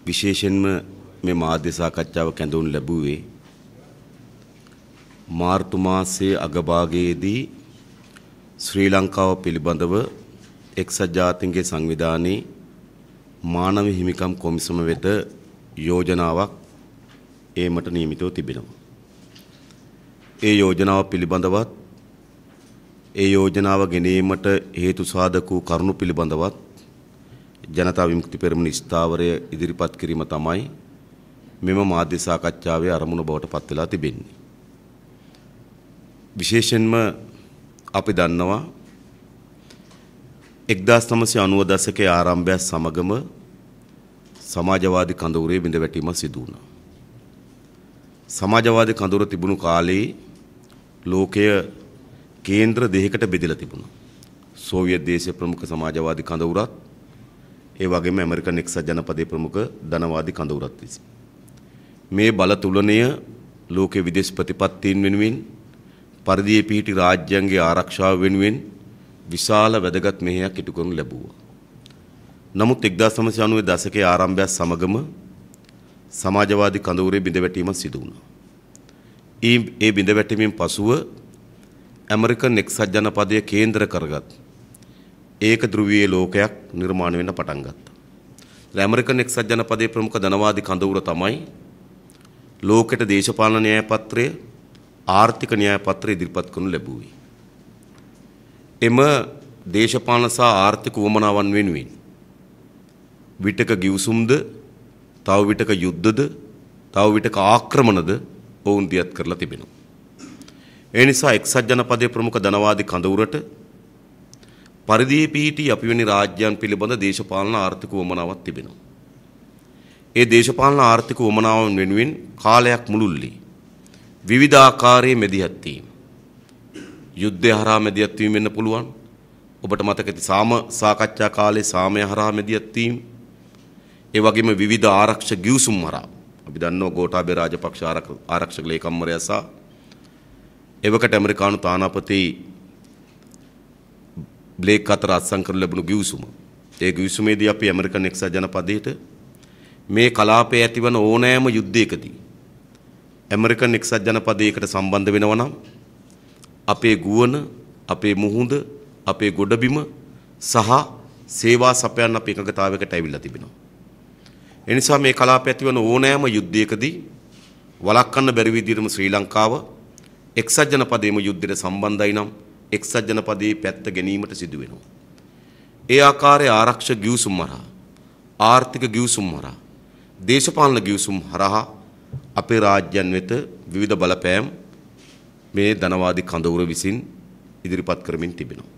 විශේෂයෙන්ම මේ මාධ්‍ය සාකච්ඡාව කැඳවනු ලැබුවේ මාර්තු මාසයේ අගභාගයේදී ශ්‍රී ලංකාව පිළිබඳව එක්සත් ජාතීන්ගේ සංවිධානයේ මානව හිමිකම් කොමිසම වෙත යෝජනාවක් ඒමට නියමිතව තිබෙනවා. ඒ යෝජනාව පිළිබඳවත් ඒ යෝජනාව ගෙනීමට හේතු සාධක වූ කරුණු පිළිබඳවත් ජනතා විමුක්ති පෙරමුණ ස්ථාවරය ඉදිරිපත් කිරීම තමයි මෙම මාධ්‍ය සාකච්ඡාවේ අරමුණ බවට පත් වෙලා තිබෙන්නේ. විශේෂයෙන්ම අපි දන්නවා 1990 දශකයේ ආරම්භය සමගම සමාජවාදී කඳවුරේ බිඳවැටීමක් සිදු වුණා. සමාජවාදී කඳවුර තිබුණු කාලේ ලෝකය කේන්ද්‍ර දෙකකට බෙදලා තිබුණා. සෝවියට් දේශීය ප්‍රමුඛ සමාජවාදී කඳවුරත් ඒ වගේම ඇමරිකන් එක්සත් ජනපදයේ ප්‍රමුඛ ධනවාදී කඳවුරත් විසින් මේ බල තුලණය ලෝකයේ විදේශ ප්‍රතිපත්තීන් වෙනුවෙන් පරිදියේ පිහිටි රාජ්‍යයන්ගේ ආරක්ෂාව වෙනුවෙන් විශාල වැදගත් මෙහෙයක් ඉටු කරනු ලැබුවා. නමුත් 1990 දශකයේ ආරම්භය සමගම සමාජවාදී කඳවුරේ බිඳවැටීමක් සිදු වුණා. ඒ බිඳවැටීමෙන් පසුව ඇමරිකන් එක්සත් ජනපදයේ කේන්ද්‍ර කරගත් ඒක ධ්‍රුවීය ලෝකයක් නිර්මාණය වෙන්න පටන් ගත්තා. ඇමරිකන් එක්සත් ජනපදයේ ප්‍රමුඛ ධනවාදී කඳවුර තමයි ලෝකෙට දේශපාලන න්‍යාය පත්‍රය, ආර්ථික න්‍යාය පත්‍රය ඉදිරිපත් කරනු ලැබුවේ. එම දේශපාලන සහ ආර්ථික උවමනාවන් වෙනුවෙන් විටක ගිවිසුම්ද, තව විටක යුද්ධද, තව විටක ආක්‍රමණද ඔවුන් දියත් කරලා තිබෙනවා. ඒ නිසා එක්සත් ජනපදයේ ප්‍රමුඛ ධනවාදී කඳවුරට පරිදියේ පිහිටි අපි වෙනි රාජ්‍යයන් පිළිබඳ දේශපාලන ආර්ථික උවමනාවක් තිබෙනවා. ඒ දේශපාලන ආර්ථික උවමනාවන් වෙනුවෙන් කාලයක් මුළුල්ලේ විවිධ ආකාරයේ මෙදිහත් වීම, යුද්ධය හරහා මෙදිහත් වීම වෙන්න පුළුවන්. ඔබට මතක ඇති සාම සාකච්ඡා කාලේ සාමය හරහා මෙදිහත් වීම, ඒ වගේම විවිධ ආරක්ෂක ගිවිසුම් හරහා අපි දන්නවා ගෝඨාභය රාජපක්ෂ ආරක්ෂක ලේකම්වරයා සහ එවකට ඇමරිකානු තානාපති බ්ලේක් අතර අත්සන් කරන ලැබුණු ගිවිසුම. ඒ ගිවිසුමේදී අපි ඇමරිකන් එක්සත් ජනපදයට මේ කලාපයේ ඇතිවන ඕනෑම යුද්ධයකදී ඇමරිකන් එක්සත් ජනපදයකට සම්බන්ධ වෙනවා නම් අපේ ගුවන, අපේ මුහුද, අපේ ගොඩබිම සහ සේවා සපයන්න අපේ එකඟතාවයකට ඇවිල්ලා තිබෙනවා. ඒ නිසා මේ කලාපයේ ඇතිවන ඕනෑම යුද්ධයකදී වළක්වන්න බැරි විදිහටම ශ්‍රී ලංකාව එක්සත් ජනපදයේම යුද්ධයට සම්බන්ධයි නම් එක්සත් ජනපදයේ පැත්ත ගැනීමට සිදු වෙනවා. ඒ ආකාරයේ ආරක්ෂක ගිවිසුම් හරහා, ආර්ථික ගිවිසුම් හරහා, දේශපාලන ගිවිසුම් හරහා අපේ රාජ්‍යයන් වෙත විවිධ බලපෑම් මේ ධනවාදී කඳවුර විසින් ඉදිරිපත් කරමින් තිබෙනවා.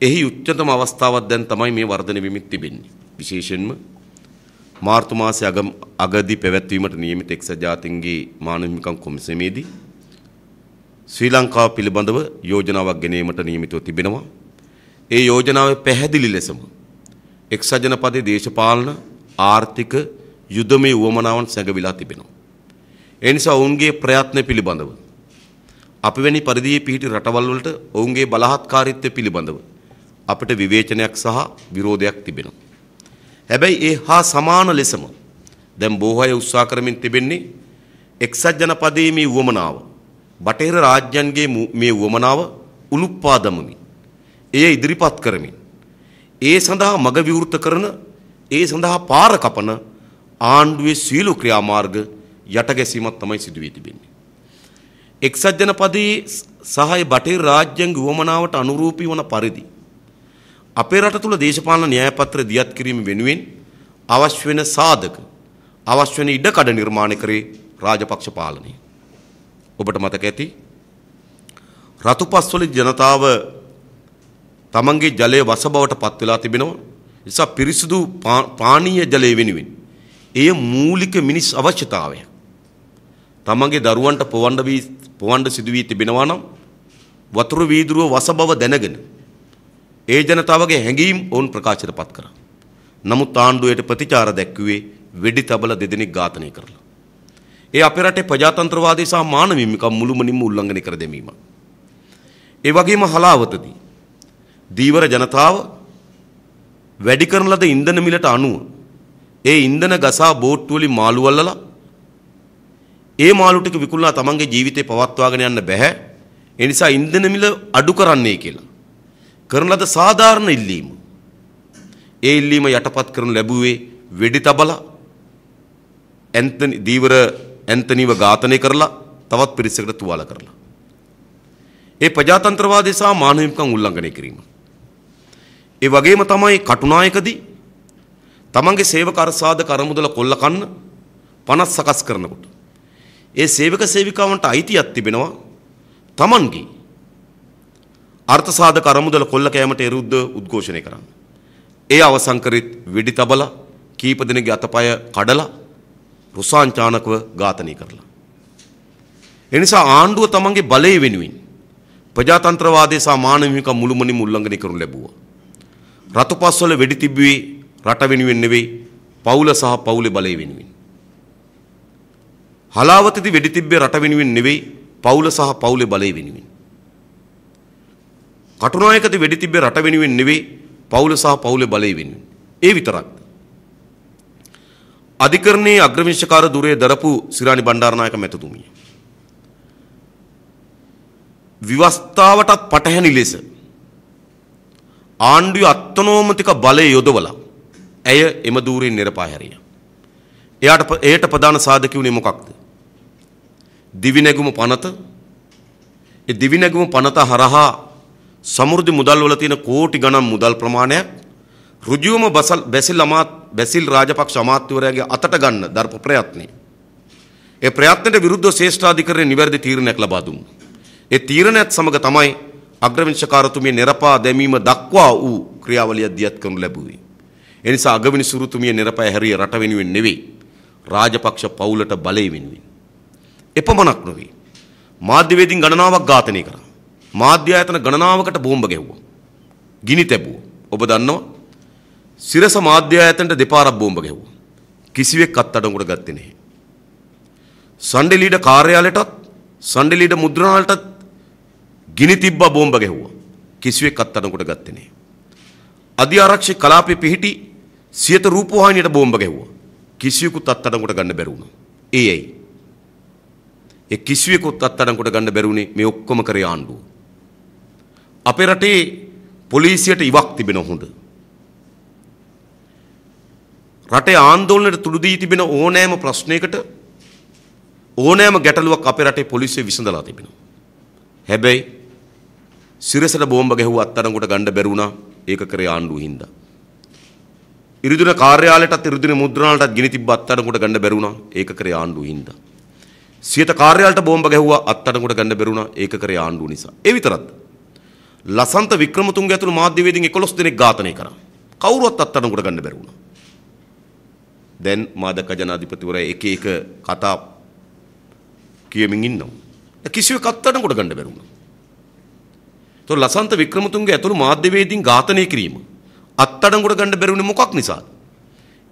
එහි උච්චතම අවස්ථාවක් දැන් තමයි මේ වර්ධනය වෙමින් තිබෙන්නේ. විශේෂයෙන්ම මාර්තු මාසයේ අගදී පැවැත්වීමට නියමිත එක්සත් ජාතීන්ගේ මානව හිමිකම් කොමිසමේදී ශ්‍රී ලංකාව පිළිබඳව යෝජනාවක් ගෙනීමට නියමිතව තිබෙනවා. ඒ යෝජනාවේ පැහැදිලි ලෙසම එක්සත් ජනපදයේ දේශපාලන, ආර්ථික, යුදමේ උවමනාවන් සැඟවිලා තිබෙනවා. ඒ නිසා ඔවුන්ගේ ප්‍රයත්න පිළිබඳව අපි වැනි පරිදියේ පිහිටි රටවල් වලට ඔවුන්ගේ බලහත්කාරීත්වය පිළිබඳව අපිට විවේචනයක් සහ විරෝධයක් තිබෙනවා. හැබැයි ඒ හා සමාන ලෙසම දැන් බොහෝ අය උත්සාහ කරමින් තිබෙන්නේ එක්සත් ජනපදයේ මේ උවමනාව, බටහිර රාජ්‍යයන්ගේ මේ උවමනාව උලුප්පා දමමින්, එය ඉදිරිපත් කරමින්, ඒ සඳහා මඟ විවෘත කරන, ඒ සඳහා පාර කපන ආණ්ඩුවේ සීල ක්‍රියාමාර්ග යට ගැසීමක් තමයි සිදු වී තිබෙන්නේ. එක්සත් ජනපදයේ සහ බටහිර රාජ්‍යයන්ගේ උවමනාවට අනුරූපී වන පරිදි අපේ රට තුල දේශපාලන න්‍යාය පත්‍ර දියත් කිරීම වෙනුවෙන් අවශ්‍ය වෙන සාධක, අවශ්‍ය වෙන ඉඩකඩ නිර්මාණය කරේ රාජපක්ෂ පාලනය. ඔබට මතක ඇති රතුපස්වල ජනතාව තමන්ගේ ජලය වස බවට පත් වෙලා තිබෙනවා. නිසා පිරිසිදු පානීය ජලය වෙනුවෙන් එය මූලික මිනිස් අවශ්‍යතාවය. තමන්ගේ දරුවන්ට පොවන්න සිදු වී තිබෙනවා නම් වතුර වීදුරුව වස බව දැනගෙන ඒ ජනතාවගේ හැඟීම් ඔවුන් ප්‍රකාශයට පත් කරා. නමුත් ආණ්ඩුවට ප්‍රතිචාර දැක්වුවේ වෙඩි තබල දෙදෙනෙක් ඝාතනය කරලා. ඒ අපේ රටේ ප්‍රජාතන්ත්‍රවාදී සහ මානව හිමිකම් මුළුමනින්ම උල්ලංඝනය කර දැමීම. ඒ වගේම හලාවතදී දීවර ජනතාව වැඩි කරන ලද ඉන්ධන මිලට අනුව ඒ ඉන්ධන ගසා බෝට්ටු වලින් මාළු වල්ලලා ඒ මාළු ටික විකුණලා තමන්ගේ ජීවිතේ පවත්වාගෙන යන්න බෑ. ඒ නිසා ඉන්ධන මිල අඩු කරන්නයි කියලා කරන ලද සාධාරණ ඉල්ලීම. ඒ ඉල්ලීම යටපත් කරනු ලැබුවේ වෙඩි තබලා ඇන්තනීව ඝාතනය කරලා තවත් පිරිසකට තුවාල කරලා. ඒ ප්‍රජාතන්ත්‍රවාදී සහ මානව හිමිකම් උල්ලංඝනය කිරීම. ඒ වගේම තමයි කටුනායකදී තමන්ගේ සේවක අරසාද කරමුදල කොල්ල කන්න පනස් සකස් කරනකොට ඒ සේවක සේවිකාවන්ට අයිතියක් තිබෙනවා තමන්ගේ අර්ථසාධක අරමුදල කොල්ල කෑමට එරුද්ධ උද්ඝෝෂණය කරන්න. ඒ අවසන් කරෙත් වෙඩි තබලා කීප දෙනෙක්ගේ අතපය කඩලා රුසාංචානකව ඝාතනය කරලා. ඒ නිසා ආණ්ඩුව තමන්ගේ බලය වෙනුවෙන් ප්‍රජාතන්ත්‍රවාදයේ සහ මානව හිමිකම් මුළුමනින්ම උල්ලංඝනය කරනු ලැබුවා. රතුපස්වල වෙඩි තිබ්බේ රට වෙනුවෙන් නෙවෙයි පවුල සහ පවුලේ බලය වෙනුවෙන්. හලාවතදී වෙඩි තිබ්බේ රට වෙනුවෙන් නෙවෙයි පවුල සහ පවුලේ බලය වෙනුවෙන්. කටුනායකදී වෙඩි තිබ්බේ රට වෙනුවෙන් නෙවෙයි පවුල සහ පවුලේ බලය වෙනුවෙන්. ඒ විතරක්. අධිකරණයේ අග්‍රවිංශකාර දුරේ දරපු සිරානි බණ්ඩාරනායක මැතිතුමිය විවස්ථාවටත් පටහැනි ලෙස ආණ්ඩුවේ අත්නෝමතික බලය යොදවලා ඇය එම දූරෙන් නිරපා හැරියා. එයට ප්‍රධාන සාධක වුණේ මොකක්ද? දිවිනැගුම පනත. ඒ දිවිනැගුම පනත හරහා සමෘද්ධි මුදල් වල තියෙන කෝටි ගණන් මුදල් ප්‍රමාණයක් ඍජුවම බැසිල් රාජපක්ෂ අමාත්‍යවරයාගේ අතට ගන්න දරපු ප්‍රයත්නය. ඒ ප්‍රයත්නයට විරුද්ධව ශ්‍රේෂ්ඨාධිකරණය නිවැරදි තීරණයක් ලබා දුන්නා. ඒ තීරණයත් සමග තමයි අග්‍රවිංශකාරතුමිය නිරපා දැමීම දක්වා වූ ක්‍රියාවලිය දියත් කරනු ලැබුවේ. ඒ නිසා අගවිනිසුරුතුමිය නිරපා හැරිය රට වෙනුවෙන් නෙවෙයි රාජපක්ෂ පවුලට බලය වෙනුවෙන්. එපමණක් නොවේ. මාධ්‍යවේදීන් ගණනාවක් ඝාතනය කරා. මාධ්‍ය ආයතන ගණනාවකට බෝම්බ ගැහුවා. ගිනි තැබුවා. ඔබ දන්නවා සිරස මාධ්‍ය ආයතනට දෙපාරක් බෝම්බ ගැහුවා. කිසිවෙක් අත්අඩංගුවට ගත්තේ නැහැ. සන්ඩේ ලීඩ කාර්යාලයටත් සන්ඩේ ලීඩ මුද්‍රණාලයටත් ගිනි තිබ්බා බෝම්බ ගැහුවා. කිසිවෙක් අත්අඩංගුවට ගත්තේ නැහැ. අධි ආරක්ෂක කලාපයේ පිහිටි සියත රූපවාහිනියට බෝම්බ ගැහුවා. කිසිවෙකුත් අත්අඩංගුවට ගන්න බැරි වුණා. ඒයි. ඒ කිසිවෙකුත් අත්අඩංගුවට ගන්න බැරි වුණේ මේ ඔක්කොම කරේ ආණ්ඩුව. අපේ රටේ පොලිසියට ඉවක් තිබෙන හොඳ. රටේ ආందోලනයට තුඩු දී තිබෙන ඕනෑම ප්‍රශ්නයකට ඕනෑම ගැටලුවක් අපේ රටේ පොලිසිය විසඳලා තිබෙනවා. හැබැයි සිරසට බෝම්බ ගැහුව අත්අඩංගුවට ගන්න බැරි වුණා. ඒක කරේ ආණ්ඩුව හින්දා. ඉරිදුන කාර්යාලයටත් ඉරිදුන මුද්‍රණාලයටත් ගිනි තිබ්බ අත්අඩංගුවට ගන්න බැරි වුණා. ඒක කරේ ආණ්ඩුව හින්දා. සියත කාර්යාලයට බෝම්බ ගැහුවා අත්අඩංගුවට ගන්න බැරි වුණා. ඒක කරේ ආණ්ඩුව නිසා. ඒ විතරක්ද? ලසන්ත වික්‍රමතුංග ඇතුළු මාධ්‍යවේදීන් 11 දෙනෙක් ඝාතනය කරා. කවුරුවත් අත්අඩංගුවට ගන්න බැරි වුණා. දැන් මාදක ජනාධිපතිවරයා එක එක කතා කියමින් ඉන්නවා. කිසිවෙක් අත්අඩංගුවට ගන්න බැරි වුණා. તો ලසන්ත වික්‍රමතුංග ඇතුළු මාධ්‍යවේදීන් ඝාතනය කිරීම අත්අඩංගුවට ගන්න බැරි වුණේ මොකක් නිසාද?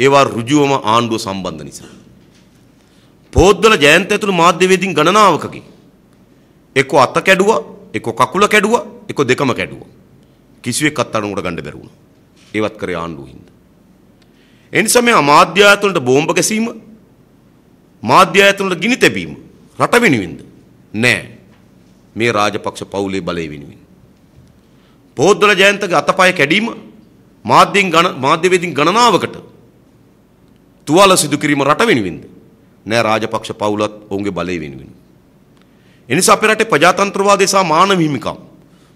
ඒවා ඍජුවම ආණ්ඩුව සම්බන්ධ නිසා. පොද්දල ජයන්ත ඇතුළු මාධ්‍යවේදීන් ගණනාවකගේ එක්ක අත කැඩුවා, එක්ක කකුල කැඩුවා, එක්ක දෙකම කැඩුවා. කිසිවෙක් අත්අඩංගුවට ගන්න බැරි වුණා. ඒවත් කරේ ආණ්ඩුව හින්දා. එනිසා මේ මාධ්‍ය ආයතනවලට බෝම්බ ගැසීම, මාධ්‍ය ආයතනවලට ගිනි තැබීම රට වෙනුවෙන්ද? නෑ. මේ රාජපක්ෂ පවුලේ බලය වෙනුවෙන්. පොද්දල ජයන්තගේ අතපය කැඩීම මාධ්‍යවේදීන් ගණනාවකට තුවාල සිදු කිරීම රට වෙනුවෙන්ද? නෑ. රාජපක්ෂ පවුලත් ඔවුන්ගේ බලය වෙනුවෙන්. එනිසා අපේ රටේ ප්‍රජාතන්ත්‍රවාදය සහ මානව හිමිකම්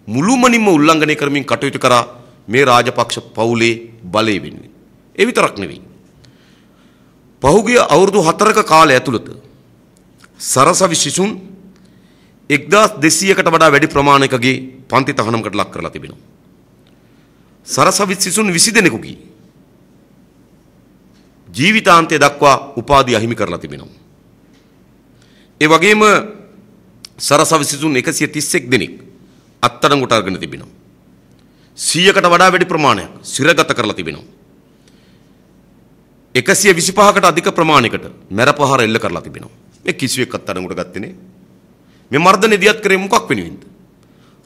මුළුමනින්ම උල්ලංඝනය කරමින් කටයුතු කරා මේ රාජපක්ෂ පවුලේ බලය වෙනුවෙන්. ඒ විතරක් නෙවෙයි. පහුගිය අවුරුදු 4ක කාලය ඇතුළත සරසවි සිසුන් 1200කට වඩා වැඩි ප්‍රමාණයකගේ පන්ති තහනමකට ලක් කරලා තිබෙනවා. සරසවි සිසුන් 20 දෙනෙකුගේ ජීවිතාන්තය දක්වා උපාධිය අහිමි කරලා තිබෙනවා. ඒ වගේම සරසවි සිසුන් 131 දෙනෙක් අත්අඩංගුවට අරගෙන තිබෙනවා. 100කට වඩා වැඩි ප්‍රමාණයක් සිරගත කරලා තිබෙනවා. 125කට අධික ප්‍රමාණයකට මැරපහර එල්ල කරලා තිබෙනවා. මේ කිසිවෙක් අත්අඩංගුවට ගත්තේ නේ. මේ මර්ධනය දියත් කරේ මොකක් වෙනුවෙන්ද?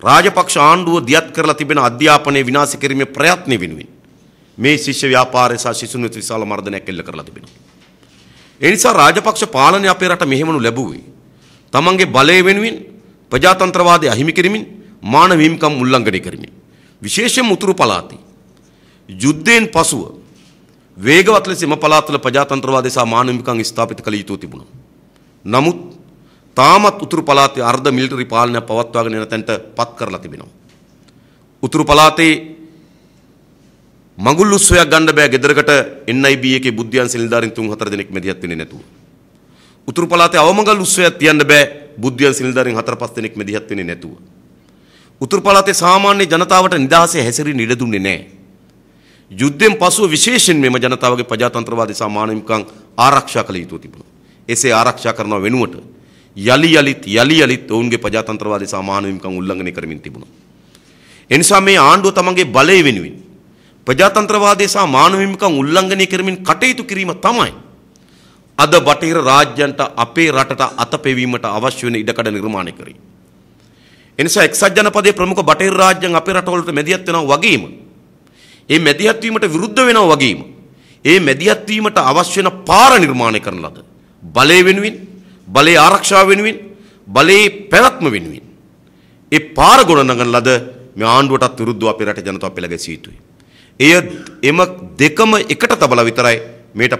රාජපක්ෂ ආණ්ඩුව දියත් කරලා තිබෙන අධ්‍යාපනයේ විනාශ කිරීමේ ප්‍රයත්න වෙනුවෙන්. මේ ශිෂ්‍ය ව්‍යාපාරය සහ ශිෂ්‍යුන් වෙත විශාල මර්ධනයක් එල්ල කරලා තිබෙනවා. ඒ නිසා රාජපක්ෂ පාලනය අපේ රට මෙහෙමනු ලැබුවේ තමන්ගේ බලය වෙනුවෙන් ප්‍රජාතන්ත්‍රවාදය අහිමි කරමින් මානව හිමිකම් උල්ලංඝනය කරමින්. විශේෂයෙන්ම උතුරු පළාතේ යුද්ධයෙන් පසුව වේගවත් ලෙස එම පළාත්වල ප්‍රජාතන්ත්‍රවාදය සහ මානව හිමිකම් ස්ථාපිත කළ යුතු තිබුණා. නමුත් තාමත් උතුරු පළාතේ අර්ධ මිලිටරි පාලනය පවත්වාගෙන යන තැනට පත් කරලා තිබෙනවා. උතුරු පළාතේ මඟුල් උත්සවයක් ගන්න බෑ ගෙදරකට NIB එකේ බුද්ධ්‍යංශ නිලධාරීන් 3-4 දෙනෙක් මැදිහත් වෙන්නේ නැතුව. උතුරු පළාතේ අවමගල් උත්සවයක් තියන්න බෑ බුද්ධ්‍යංශ නිලධාරීන් 4-5 දෙනෙක් මැදිහත් වෙන්නේ නැතුව. උතුරු පළාතේ සාමාන්‍ය ජනතාවට නිදහසේ හැසිරෙන්න ඉඩ දුන්නේ නැහැ. යුද්ධයෙන් පසුව විශේෂයෙන් මෙම ජනතාවගේ ප්‍රජාතන්ත්‍රවාදී සහ මානව හිමිකම් ආරක්ෂා කළ යුතු තිබුණා. එසේ ආරක්ෂා කරනව වෙනුවට යලි යලිත් ඔවුන්ගේ ප්‍රජාතන්ත්‍රවාදී සහ මානව හිමිකම් උල්ලංඝනය කරමින් තිබුණා. එනිසා මේ ආණ්ඩුව තමන්ගේ බලය වෙනුවෙන් ප්‍රජාතන්ත්‍රවාදී සහ මානව හිමිකම් උල්ලංඝනය කරමින් කටයුතු කිරීම තමයි අද බටහිර රාජ්‍යයන්ට අපේ රටට අතපෙවීමට අවශ්‍ය වෙන ඉඩකඩ නිර්මාණය කරේ. එනිසා එක්සත් ජනපදයේ ප්‍රමුඛ බටහිර රාජ්‍යයන් අපේ රටවලට මැදිහත් වෙනවා වගේම ඒ මැදිහත් වීමට විරුද්ධ වෙනවා වගේම ඒ මැදිහත් වීමට අවශ්‍ය වෙන පාර නිර්මාණය කරන ලද බලය වෙනුවෙන් බලයේ ආරක්ෂාව වෙනුවෙන් බලයේ පැවැත්ම වෙනුවෙන් ඒ පාර ගොඩනගන ලද මේ ආණ්ඩුවටත් විරුද්ධව අපේ රටේ ජනතාව පෙළ ගැසිය යුතුයි. එම දෙකම එකට තබලා විතරයි මේට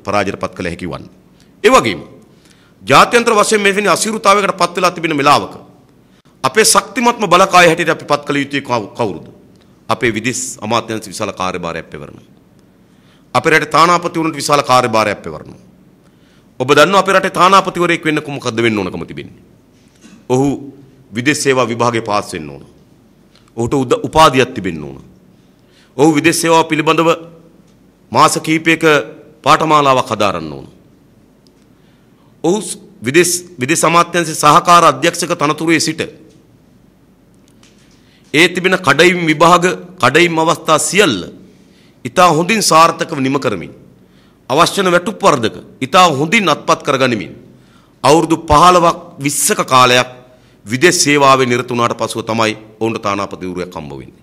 පරාජයටපත් කළ හැකි වන්නේ. ඒ වගේම ජාත්‍යන්තර වශයෙන් මෙවැනි අසිරුතාවයකට පත් වෙලා තිබෙන වෙලාවක අපේ ශක්තිමත්ම බලකාය හැටියට අපි පත් කළ යුත්තේ කවුරුද? අපේ විදේශ අමාත්‍යාංශ විශාල කාර්යභාරයක් පෙවරනවා. අපේ රටේ තානාපතිවරුන්ට විශාල කාර්යභාරයක් පෙවරනවා. ඔබ දන්නවා අපේ රටේ තානාපතිවරයෙක් වෙන්න මොකද්ද වෙන්න ඕනකම තිබෙන්නේ? ඔහු විදේශ සේවා විභාගේ පාස් වෙන්න ඕන. ඔහුට උපාධියක් තිබෙන්න ඕන. ඔහු විදේශ සේවාව පිළිබඳව මාස කිහිපයක පාඨමාලාවක් හදාරන්න ඕන. ඔහු විදේශ අමාත්‍යාංශයේ සහකාර අධ්‍යක්ෂක තනතුරේ සිට ඒ තිබෙන කඩයිම් විභාග කඩයිම් අවස්ථා සියල්ල ඉතා හොඳින් සාර්ථකව නිම කරමින් අවශ්‍ය වන වැටුප් වර්ධක ඉතා හොඳින් අත්පත් කරගනිමින් අවුරුදු 15ක් 20ක කාලයක් විදේශ සේවාවේ නිරත වුණාට පසුව තමයි ඔවුන්ට තානාපතිවරයෙක් හම්බ වෙන්නේ.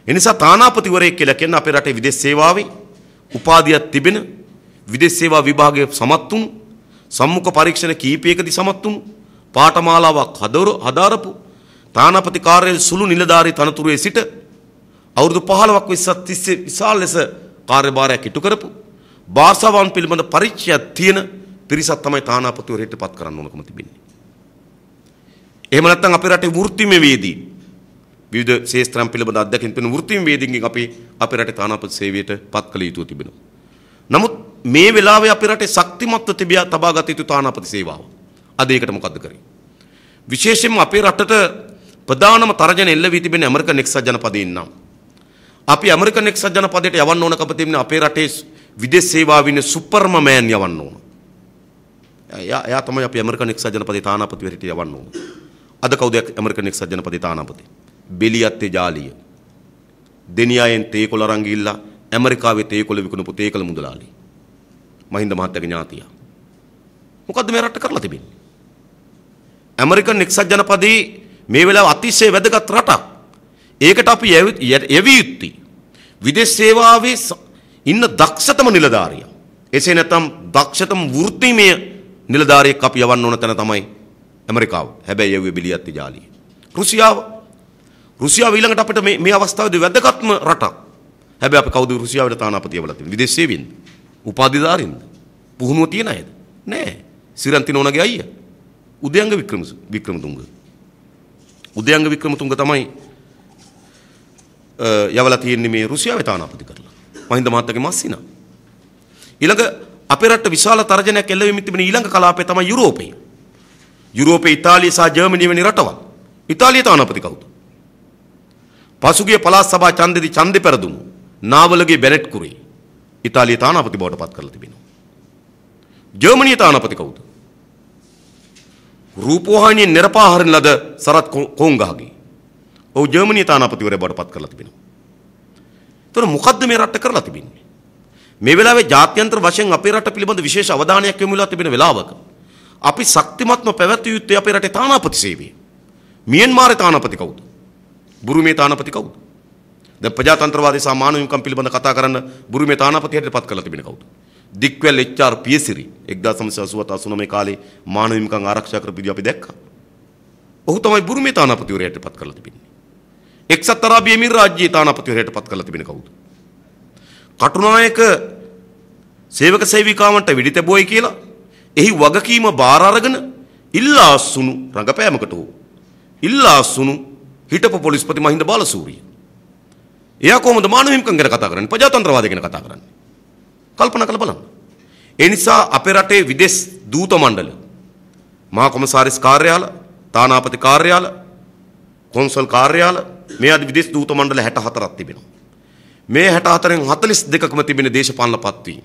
එනිසා තානාපතිවරයෙක් කියලා කියන්නේ අපේ රටේ විදේශ සේවාවේ උපාධියක් තිබෙන විදේශ සේවා විභාගයේ සමත් වුණු සම්මුඛ පරීක්ෂණ කීපයකදී සමත් වුණු පාඨමාලාවක් හදාරපු තානාපති කාර්යාලයේ සුළු නිලධාරී තනතුරේ සිට අවුරුදු 15ක් 20ක් තිස්සේ විශාල ලෙස කාර්යභාරයක් ඉටු කරපු භාෂාවන් පිළිබඳ පරිචයක් තියෙන පිරිසක් තමයි තානාපතිවරයෙක්ට පත් කරන්න ඕනකම තිබෙන්නේ. එහෙම නැත්නම් අපේ රටේ වෘත්තිමය වේදී විවිධ ශේෂ්ත්‍රම් පිළිබඳ අධ්‍යක්ෂින් වෙන වෘත්තිමය වේදීන්ගෙන් අපි අපේ රටේ තානාපති සේවයට පත් කළ යුතු තිබෙනවා. නමුත් මේ වෙලාවේ අපේ රටේ ශක්තිමත්ව තිබියා තබාගත යුතු තානාපති සේවාව. අද ඒකට මොකද්ද කරන්නේ? විශේෂයෙන්ම අපේ රටට ප්‍රධානම තරජන එල්ල වී තිබෙන ඇමරිකන් එක්සත් ජනපදයෙන් නම් අපි ඇමරිකන් එක්සත් ජනපදයට යවන්න ඕනකම තිබෙන අපේ රටේ විදේශ සේවාවේ ඉන්න සුපර්මෑන් යවන්න ඕන. එයා තමයි අපි ඇමරිකන් එක්සත් ජනපදයේ තානාපතිවරයෙක් යවන්න ඕන. අද කවුද ඇමරිකන් එක්සත් ජනපදයේ තානාපති? බෙලියත්තේ ජාලිය. දෙනියායෙන් තේකොළ අරන් ගිහිල්ලා ඇමරිකාවේ තේකොළ විකුණපු තේකොළ මුදලාලි. මහින්ද මහත්තයාගේ ඥාතියා. මොකද්ද මේ රට කරලා තිබෙන්නේ? ඇමරිකන් එක්සත් ජනපදයේ මේ වෙලාව අතිශය වැදගත් රටක්. ඒකට අපි යැවිය යුත්තේ විදේශ සේවාවේ ඉන්න දක්ෂතම නිලධාරියා. එසේ නැත්නම් දක්ෂතම වෘත්තිමය නිලධාරියෙක් අපි යවන්න ඕන තැන තමයි ඇමරිකාව. හැබැයි යවුවේ බෙලියත්තේ ජාලිය. රුසියාව ඊළඟට අපිට මේ අවස්ථාවේදී වැදගත්ම රටක්. හැබැයි අපි කවුද රුසියාවට තානාපති යවලා තියෙන්නේ? විදේශ සේවයෙන්ද? උපාධිධාරීන්ද? පුහුණුව තියන අයද? නෑ. සිරන්තිනෝනගේ අයියා. උදයංග වික්‍රමතුංග. උදයංග වික්‍රමතුංග තමයි යවලා තියෙන්නේ මේ රුසියාවේ තානාපති කරලා. මහින්ද මහත්තයාගේ මස්සිනා. ඊළඟ අපේ රට විශාල තරජනයක් එල්ල වෙමින් තිබෙන ඊළඟ කලාපය තමයි යුරෝපය. යුරෝපයේ ඉතාලිය සහ ජර්මනිය වැනි රටවල්. ඉතාලිය තානාපති කවුද? පසුගිය පළාත් සභා ඡන්දෙදී ඡන්දෙ පෙරදුණු නාවලගේ බෙනෙට් කුරේ ඉතාලිය තානාපති බවට පත් කරලා තිබෙනවා. ජර්මනිය තානාපති කවුද? රූපවාහිනියෙන් නිරපාහරණ ලද සරත් කොංගහගේ. ඔහු ජර්මනිය තානාපතිවරයා බවට පත් කරලා තිබෙනවා. එතකොට මොකද්ද මේ රට කරලා තිබෙන්නේ? මේ වෙලාවේ ජාත්‍යන්තර වශයෙන් අපේ රට පිළිබඳ විශේෂ අවධානයක් යොමු වෙලා තිබෙන වෙලාවක අපි ශක්තිමත්ව පැවැත්විය යුත්තේ අපේ රටේ තානාපති සේවය. මියන්මාරේ තානාපති කවුද? බුරුමේ තානාපති කවුද? දැන් ප්‍රජාතන්ත්‍රවාදී සහ මානව හිමිකම් පිළිබඳ කතා කරන්න බුරුමේ තානාපතියට පත් කරලා තිබෙන කවුද? දික්වැල් එච්.ආර්. පියසිරි 1988-89 කාලේ මානව හිමිකම් ආරක්ෂා කරපු විදිහ අපි දැක්කා. ඔහු තමයි බුරුමේ තානාපතිවරයාට පත් කරලා තිබෙන්නේ. එක්සත් අරාබි එමිරාජ්‍යයේ තානාපතිවරයාට පත් කරලා තිබෙන කවුද? කටුනායක සේවක සේවිකාවන්ට වෙඩි තැබුවයි කියලා එහි වගකීම බාර අරගෙන ඉල්ලා අස්සුණු රංගපෑමකට හෝ ඉල්ලා අස්සුණු හිටපු පොලිස්පති මහින්ද බාලසූරිය. එයා කොහොමද මානව හිමිකම් ගැන කතා කරන්නේ? ප්‍රජාතන්ත්‍රවාදය ගැන කතා කරන්නේ? කල්පනා කරලා බලන්න. ඒ නිසා අපේ රටේ විදේශ දූත මණ්ඩල, මහා කොමසාරිස් කාර්යාල, තානාපති කාර්යාල, කොන්සල් කාර්යාල මේ ආදී විදේශ දූත මණ්ඩල 64ක් තිබෙනවා. මේ 64න් 42කම තිබෙන දේශපාලන පත්වීම්.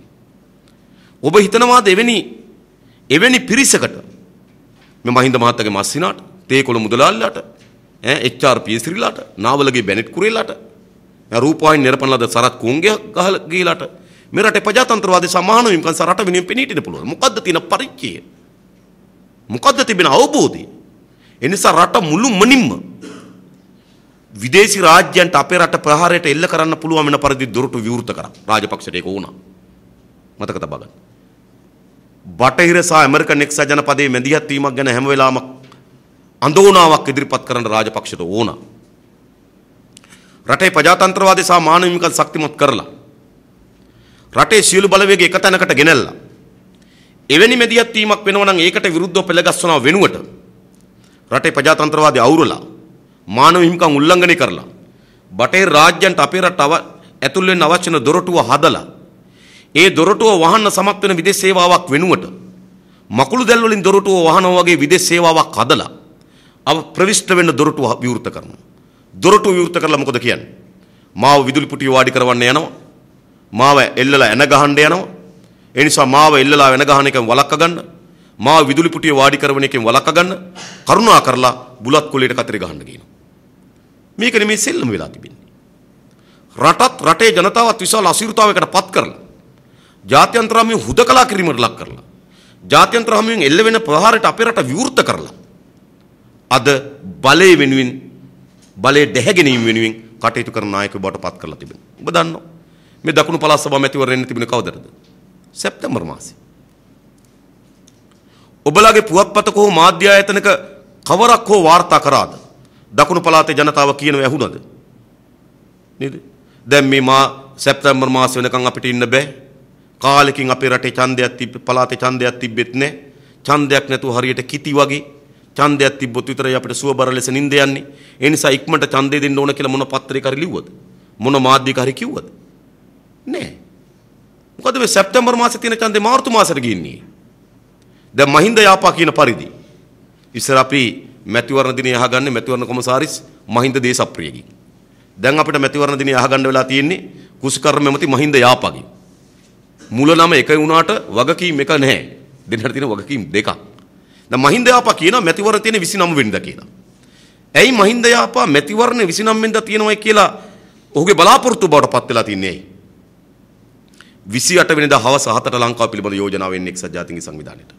ඔබ හිතනවාද එවැනි පිරිසකට මේ මහින්ද මහත්තයාගේ මස්සිනාට, තේකොළ මුදලාල්ලාට, එච්.ආර්. පියසිරිලාට, නාවලගේ බැනෙට් කුරේලාට, රූපවාහිනී නිරපන ලද සරත් කුංගයක් ගහලා ගිලාට මේ රටේ ප්‍රජාතන්ත්‍රවාදී සමාන විම්කන් රට වෙනින් පෙනී හිටින්න පුළුවන්. මොකද්ද තියෙන පරිච්ඡය? මොකද්ද තිබෙන අවබෝධය? ඒ නිසා රට මුළු මනින්ම විදේශී රාජ්‍යයන්ට අපේ රට ප්‍රහාරයට එල්ල කරන්න පුළුවන් වෙන පරිදි දොරටු විවෘත කරා. රාජපක්ෂට ඒක වුණා. මතක තබා ගන්න. බටහිර සහ ඇමරිකන් එක්සත් ජනපදයේ මැදිහත් වීමක් ගැන හැම වෙලාවම අඳෝනාවක් ඉදිරිපත් කරන්න රාජපක්ෂට ඕන. රටේ ප්‍රජාතන්ත්‍රවාදී සහ මානව හිමිකම් ශක්තිමත් කරලා රටේ සියලු බලවේග එක තැනකට ගෙනල්ලා එවැනි මැදිහත් වීමක් වෙනවා නම් ඒකට විරුද්ධව පෙළගස්වනවා වෙනුවට රටේ ප්‍රජාතන්ත්‍රවාදී අවුරලා මානව හිමිකම් උල්ලංඝනය කරලා බටහිර රාජ්‍යයන්ට අපේ රට ඇතුල් වෙන්න අවශ්‍ය වෙන දොරටුව හදලා ඒ දොරටුව වහන්න සමත් වෙන විදේශ සේවාවක් වෙනුවට මකුළු දැල් වලින් දොරටුව වහනවා වගේ විදේශ සේවාවක් හදලා අප ප්‍රවිෂ්ඨ වෙන්න දොරටුව විවෘත කරනවා. දොරටුව විවෘත කරලා මොකද කියන්නේ? මාව විදුලි පුටිය වාඩි කරවන්න යනවා. මාව එල්ලලා එන ගහන්න යනවා. ඒ නිසා මාව එල්ලලා වෙන ගහන එකෙන් වළක්ව ගන්න. මාව විදුලි පුටිය වාඩි කරවන එකෙන් වළක්ව ගන්න. කරුණා කරලා බුලත් කොලේට කතරේ ගහන්න කියනවා. මේක නෙමෙයි සෙල්ලම වෙලා තිබෙන්නේ. රටත් රටේ ජනතාවත් විශාල අසීරුතාවයකට පත් කරලා ජාත්‍යන්තර හමුවෙන් හුදකලා කිරීමට ලක් කරලා ජාත්‍යන්තර හමුවෙන් එල්ල වෙන ප්‍රහාරයට අපේ රට විවෘත කරලා අද බලය වෙනුවෙන් බලය දැහැගැනීම වෙනුවෙන් කටයුතු කරන නායකයෝ බවට පත් කරලා තිබෙනවා. ඔබ දන්නවා මේ දකුණු පළාත් සභාව මැතිවරණ තිබුණේ කවදද? සැප්තැම්බර් මාසේ. ඔබලාගේ පුවත්පතක හෝ මාධ්‍ය ආයතනක කවරක් හෝ වාර්තා කරාද? දකුණු පළාතේ ජනතාව කියනව ඇහුණද? නේද? දැන් මේ සැප්තැම්බර් මාස වෙනකන් අපිට ඉන්න බෑ. කාලෙකින් අපේ රටේ ඡන්දයක් පළාතේ ඡන්දයක් තිබෙත් නැහැ. ඡන්දයක් නැතුව හරියට කිති වගේ ඡන්දයක් තිබ්බොත් විතරයි අපිට සුවබර ලෙස නිින්ද යන්නේ. ඒ නිසා ඉක්මනට ඡන්දය දෙන්න ඕන කියලා මොන පත්‍රයක හරි ලිව්වද? මොන මාධ්‍යයක හරි කිව්වද? නෑ. මොකද මේ සැප්තැම්බර් මාසේ තියෙන ඡන්දේ මාර්තු මාසෙට ගියන්නේ. දැන් මහින්ද යාපා කියන පරිදි ඉස්සර අපි මැතිවරණ දිනේ අහගන්නේ මැතිවරණ කොමසාරිස් මහින්ද දේශප්‍රියගෙන්. දැන් අපිට මැතිවරණ දිනේ අහගන්න වෙලා තියෙන්නේ කුසිකර්ම මෙමති මහින්ද යාපාගෙන්. මුල නම එක වුණාට වගකීම් එක නැහැ. දෙන්නට තියෙන වගකීම් දෙකක්. දැන් මහින්ද යාපා කියනවා මැතිවරණ තියෙන 29 වෙනිදා කියලා. ඇයි මහින්ද යාපා මැතිවරණ 29 වෙනිදා තියෙනවයි කියලා ඔහුගේ බලාපොරොත්තු බවට පත් වෙලා තින්නේ ඇයි? 28 වෙනිදා හවස 7ට ලංකාව පිළිබඳ යෝජනාව එන්නේ එක්සත් ජාතීන්ගේ සංවිධානයට.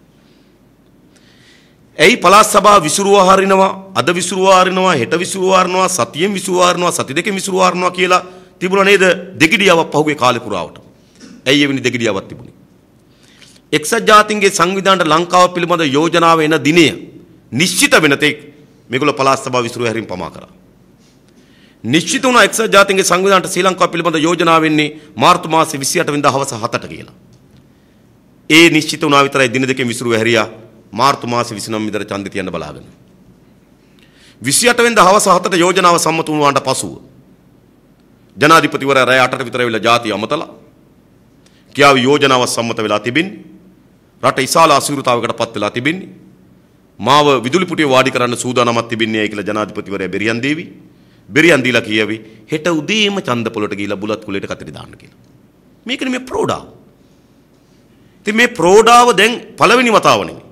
ඇයි පළාත් සභාව විසිරුවා හරිනවා, අද විසිරුවා හරිනවා, හෙට විසිරුවා හරිනවා, සතියෙන් විසිරුවා හරිනවා, සති දෙකෙන් විසිරුවා හරිනවා කියලා තිබුණා නේද? දෙගිඩියාවක් පහුගේ කාලේ පුරාවට. ඇයි එවැනි දෙගිඩියාවක් තිබුණේ? එක්සත් ජාතීන්ගේ සංවිධානයට ලංකාව පිළිබඳ යෝජනාව එන දිනය නිශ්චිත වෙන තෙක් මේගොල්ලෝ පළාත් සභාව විසිරුවා හැරීම පමා කරා. නිශ්චිත වුණා එක්සත් ජාතීන්ගේ සංවිධානයට ශ්‍රී ලංකාව පිළිබඳ යෝජනාව වෙන්නේ මාර්තු මාසේ 28 වෙනිදා හවස 7ට කියලා. ඒ නිශ්චිත වුණා විතරයි දින දෙකෙන් විසිරුවා හැරියා මාර්තු මාසේ 29 වෙනිදා ඡන්දෙ තියන්න බලාගෙන. 28 වෙනිදා හවස 7ට යෝජනාව සම්මත වුණාට පසුව ජනාධිපතිවරයා රැය 8ට විතර වෙලා ජාතිය අමතලා කියාව යෝජනාව සම්මත වෙලා තිබෙන්නේ. රට ඉසාල අසීරුතාවයකට පත් වෙලා තිබෙන්නේ. මාව විදුලි පුටිය වාඩි කරන්න සූදානම්ක් තිබෙන්නේ කියලා ජනාධිපතිවරයා බෙරියන් දේවි. බෙරියන් දීලා කියවි හෙට උදේම ඡන්ද පොළට ගිහිලා බුලත් කුලයට කතරි දාන්න කියලා. මේකනේ මේ ප්‍රෝඩාව. ඉතින් මේ ප්‍රෝඩාව දැන් පළවෙනි වතාව නෙමෙයි.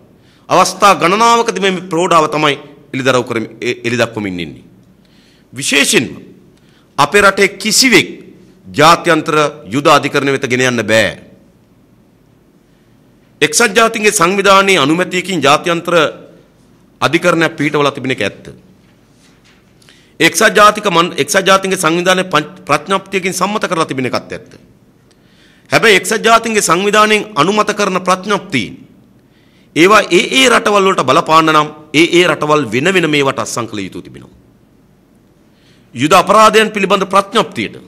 අවස්ථා ගණනාවකදී මේ ප්‍රෝඩාව තමයි එලිදරව් කරමින් එලි දක්වමින් ඉන්නේ. විශේෂයෙන්ම අපේ රටේ කිසිවෙක් ජාත්‍යන්තර යුද අධිකරණ වෙත ගෙන යන්න බෑ. එක්සත් ජාතීන්ගේ සංවිධානයේ අනුමැතියකින් ජාත්‍යන්තර අධිකරණයක් පිහිටවලා තිබෙන එක ඇත්ත. එක්සත් ජාතීන්ගේ සංවිධානයේ ප්‍රඥප්තියකින් සම්මත කරලා තිබෙන එකත් ඇත්ත. හැබැයි එක්සත් ජාතීන්ගේ සංවිධානයෙන් අනුමත කරන ප්‍රඥප්ති ඒවා ඒ රටවල් වලට බලපාන්න නම් ඒ රටවල් වෙන වෙන මේවට අත්සන් කළ යුතු තිබෙනවා. යුද අපරාධයන් පිළිබඳ ප්‍රඥප්තියට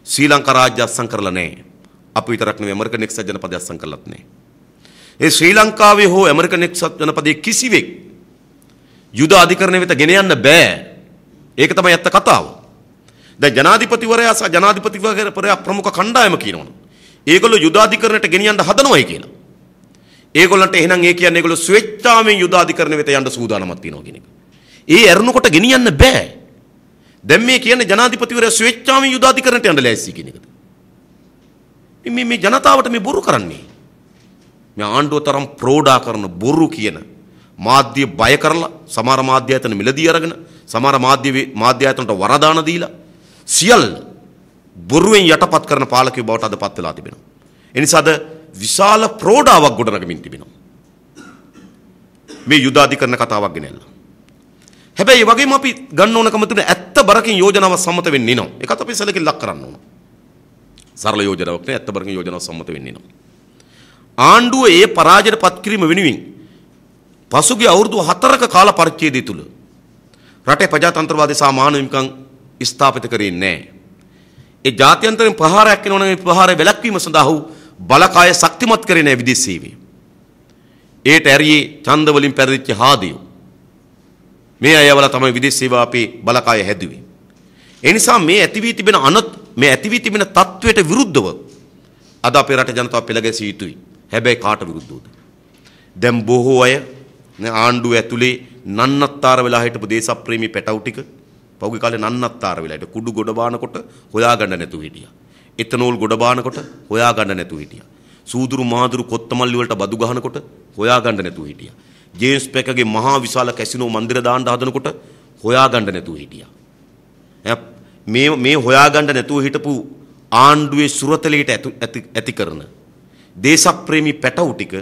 ශ්‍රී ලංකා රාජ්‍ය අත්සන් කරලා නැහැ. අපි විතරක් නෙවෙයි ඇමරිකන් එක්සත් ජනපදය අත්සන් කරලත් නැහැ. ඒ ශ්‍රී ලංකාවේ හෝ ඇමරිකන් එක්සත් ජනපදයේ කිසිවෙක් යුද අධිකරණය වෙත ගෙන යන්න බෑ. ඒක තමයි ඇත්ත කතාව. දැන් ජනාධිපතිවරයා සහ ජනාධිපතිවරයා ප්‍රමුඛ කණ්ඩායම කියනවනේ. ඒගොල්ලෝ යුද අධිකරණයට ගෙනියන්න හදනවයි කියලා. ඒගොල්ලන්ට එහෙනම් ඒ කියන්නේ ඒගොල්ලෝ ස්වේච්ඡාවෙන් යුද අධිකරණය වෙත යන්න සූදානම්ක් තියෙනවා කියන එක. ඒ ඇරුණකොට ගෙනියන්න බෑ. දැන් මේ කියන්නේ ජනාධිපතිවරයා ස්වේච්ඡාවෙන් යුද අධිකරණයට යන්න ලෑස්ති කියන එකද? මේ ජනතාවට මේ බොරු කරන්නේ. මේ ආණ්ඩුව තරම් ප්‍රෝඩා කරන බොරු කියන මාධ්‍ය බය කරලා සමහර මාධ්‍ය ආයතන මිලදී අරගෙන සමහර මාධ්‍ය ආයතනට වරදාන දීලා සියල්ල බොරුවෙන් යටපත් කරන පාලකයෝ බවට අදපත් වෙලා තිබෙනවා. ඒ නිසාද විශාල ප්‍රෝඩාවක් ගොඩනගමින් තිබෙනවා. මේ යුද අධිකරණ කතාවක් ගෙනල්ලා. හැබැයි ඒ වගේම අපි ගන්න ඕනකම තුන ඇත්ත බරකින් යෝජනාවක් සම්මත වෙන්නේ නැහැ. ඒකත් අපි සැලකිලි ලක් කරන්න ඕන. සරල යෝජනාවක් නේ ඇත්ත බරකින් යෝජනාවක් සම්මත වෙන්නේ නැහැ. ආණ්ඩුව ඒ පරාජයට පත් කිරීම වෙනුවෙන් පසුගිය අවුරුදු 4ක කාල පරිච්ඡේදය තුල රටේ ප්‍රජාතන්ත්‍රවාදී සහ මානව හිමිකම් ස්ථාපිත කරේ නැහැ. ඒ ජාත්‍යන්තරයෙන් ප්‍රහාරයක් වෙනවනම් මේ ප්‍රහාරය වැළැක්වීම සඳහා වූ බලකාය ශක්තිමත් කරේ නැහැ විදේශ සේවය. ඒට ඇරියේ ඡන්ද වලින් පෙරදිච්ච හාදියෝ. මේ අයවල තමයි විදේශ සේවාව අපේ බලකාය හැදුවේ. ඒ නිසා මේ ඇති වී තිබෙන තත්වයට විරුද්ධව අද අපේ රටේ ජනතාව පෙළගැසිය යුතුයි. හැබැයි කාට විරුද්ධවද? දැන් බොහෝ අය ආණ්ඩුව ඇතුලේ නන්නත්තර වෙලා හිටපු දේශප්‍රේමී පැටවු ටික පහුගිය කාලේ නන්නත්තර වෙලා හිට කුඩු ගොඩ බානකොට හොයාගන්න නැතුව හිටියා. එතනෝල් ගොඩ බානකොට හොයාගන්න නැතුව හිටියා. සූදුරු මාදුරු කොත්තමල්ලි වලට බදු ගහනකොට හොයාගන්න නැතුව හිටියා. ජේම්ස් පැකගේ මහා විශාල කැසිනෝ මන්දිර දාන්න හදනකොට හොයාගන්න නැතුව හිටියා. මේ හොයාගන්න නැතුව හිටපු ආණ්ඩුවේ සුරතලයට ඇති කරන දේශප්‍රේමී පැටවු ටික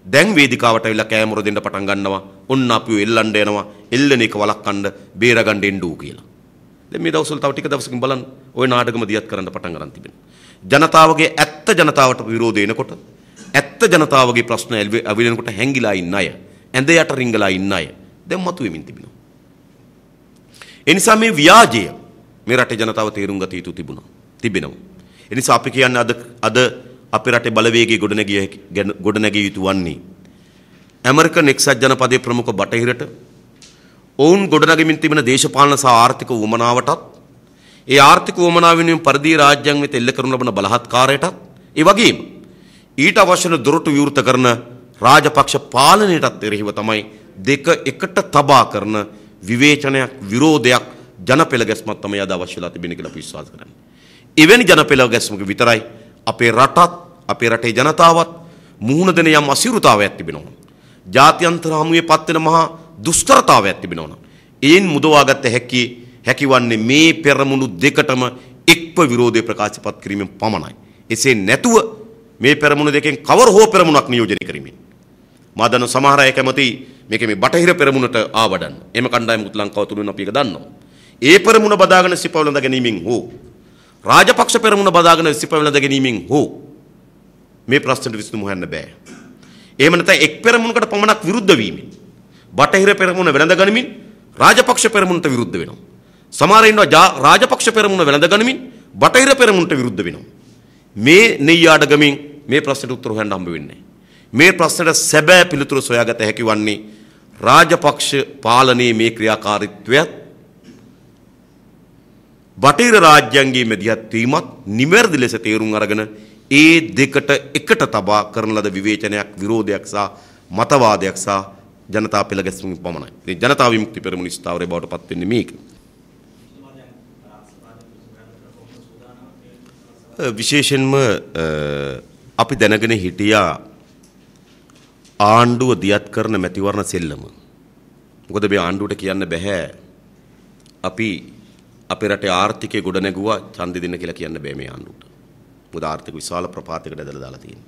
දැන් වේදිකාවට ඇවිල්ලා කෑමර දෙන්න පටන් ගන්නවා. ඔන්න අපිව එල්ලන්න යනවා. එල්ලන එක වළක්වන්න බේරගන්න එන්නු කියලා. දැන් මේ දවස්වල තව ටික දවසකින් බලන්න ওই නාටකම දියත් කරන්න පටන් ගන්න තිබෙනවා. ජනතාවගේ ඇත්ත ජනතාවට විරෝධ වෙනකොට ඇත්ත ජනතාවගේ ප්‍රශ්න අවිලෙනකොට හැංගිලා ඉන්න අය, ඇඳ යට රිංගලා ඉන්න අය දැන් මතුවෙමින් තිබෙනවා. ඒ නිසා මේ ව්‍යාජය මේ රටේ ජනතාව තේරුම් ගත යුතු තිබෙනවා. ඒ නිසා අපි කියන්නේ අද අපේ රටේ බලවේගයේ ගොඩනැගිය යුතු වන්නේ ඇමරිකන් එක්සත් ජනපදයේ ප්‍රමුඛ බටහිරට ඔවුන් ගොඩනගමින් තිබෙන දේශපාලන සහ ආර්ථික වමනාවටත් ඒ ආර්ථික වමනාව වෙනුවෙන් පරිදි රාජ්‍යයන් වෙත එල්ල කරනු ලබන බලහත්කාරයටත් ඒ වගේම ඊට අවශ්‍ය දොරටු විවෘත කරන රාජපක්ෂ පාලනයටත් එරෙහිව තමයි දෙක එකට තබා කරන විවේචනයක් විරෝධයක් ජනපෙළ ගැස්මක් තමයි අද අවශ්‍යලා තිබෙන කියලා අපි විශ්වාස කරන්නේ. එවැනි ජනපෙළ ගැස්මක විතරයි අපේ රටත් අපේ රටේ ජනතාවත් මුහුණ දෙන යම් අසිරුතාවයක් තිබෙනවා. ජාත්‍යන්තර හමුවේ පත්වෙන මහා දුෂ්කරතාවයක් තිබෙනවා. ඒන් මුදවාගත හැකිවන්නේ මේ පෙරමුණු දෙකටම එක්ව විරෝධය ප්‍රකාශපත් කිරීමෙන් පමණයි. එසේ නැතුව මේ පෙරමුණු දෙකෙන් කවර හෝ පෙරමුණක් නියෝජනය කිරීමෙන් මා දන්න සමහර අය කැමති මේක මේ බටහිර පෙරමුණට ආවඩන්න. එම කණ්ඩායමකුත් ලංකාව තුලින් අපි ඒක දන්නවා. ඒ පෙරමුණ බදාගෙන සිපවලඳ ගැනීමෙන් හෝ රාජපක්ෂ පෙරමුණ බදාගෙන සිපවලඳ ගැනීමෙන් හෝ මේ ප්‍රශ්නට විසඳුම හොයන්න බෑ. එහෙම නැත්නම් එක් පෙරමුණකට පමණක් විරුද්ධ වීමෙන් බටහිර පෙරමුණ වෙනඳ ගනිමින් රාජපක්ෂ පෙරමුණට විරුද්ධ වෙනවා. සමහර ඉන්නවා රාජපක්ෂ පෙරමුණ වෙනඳ ගනිමින් බටහිර පෙරමුණට විරුද්ධ වෙනවා. මේ නෙయ్యాඩගමින් මේ ප්‍රශ්නට උත්තර හොයන්න හම්බ වෙන්නේ. මේ ප්‍රශ්නට සැබෑ පිළිතුරු සොයාගත හැකි වන්නේ රාජපක්ෂ පාලනයේ මේ ක්‍රියාකාරීත්වයත් බටහිර රාජ්‍යයන්ගේ මැදිහත් වීමත් නිවැරදි ලෙස තේරුම් අරගෙන ඒ දෙකට එකට තබා කරන ලද විවේචනයක් විරෝධයක් සහ මතවාදයක් සහ ජනතා පෙළ ගැස්මීම පමණයි. ඉතින් ජනතා විමුක්ති පෙරමුණ ස්ථාවරයේ බවට පත් වෙන්නේ මේක. විශේෂයෙන්ම අපි දැනගෙන හිටියා ආණ්ඩුව දියත් කරන මැතිවරණ සෙල්ලම. මොකද මේ ආණ්ඩුවට කියන්න බෑ අපි අපේ රටේ ආර්ථිකය ගොඩ නැගුවා ඡන්දෙ දෙන්න කියලා කියන්න බෑ මේ ආණ්ඩුවට. මොකද ආර්ථික විශාල ප්‍රපාතයකට ඇදලා දාලා තියෙනවා.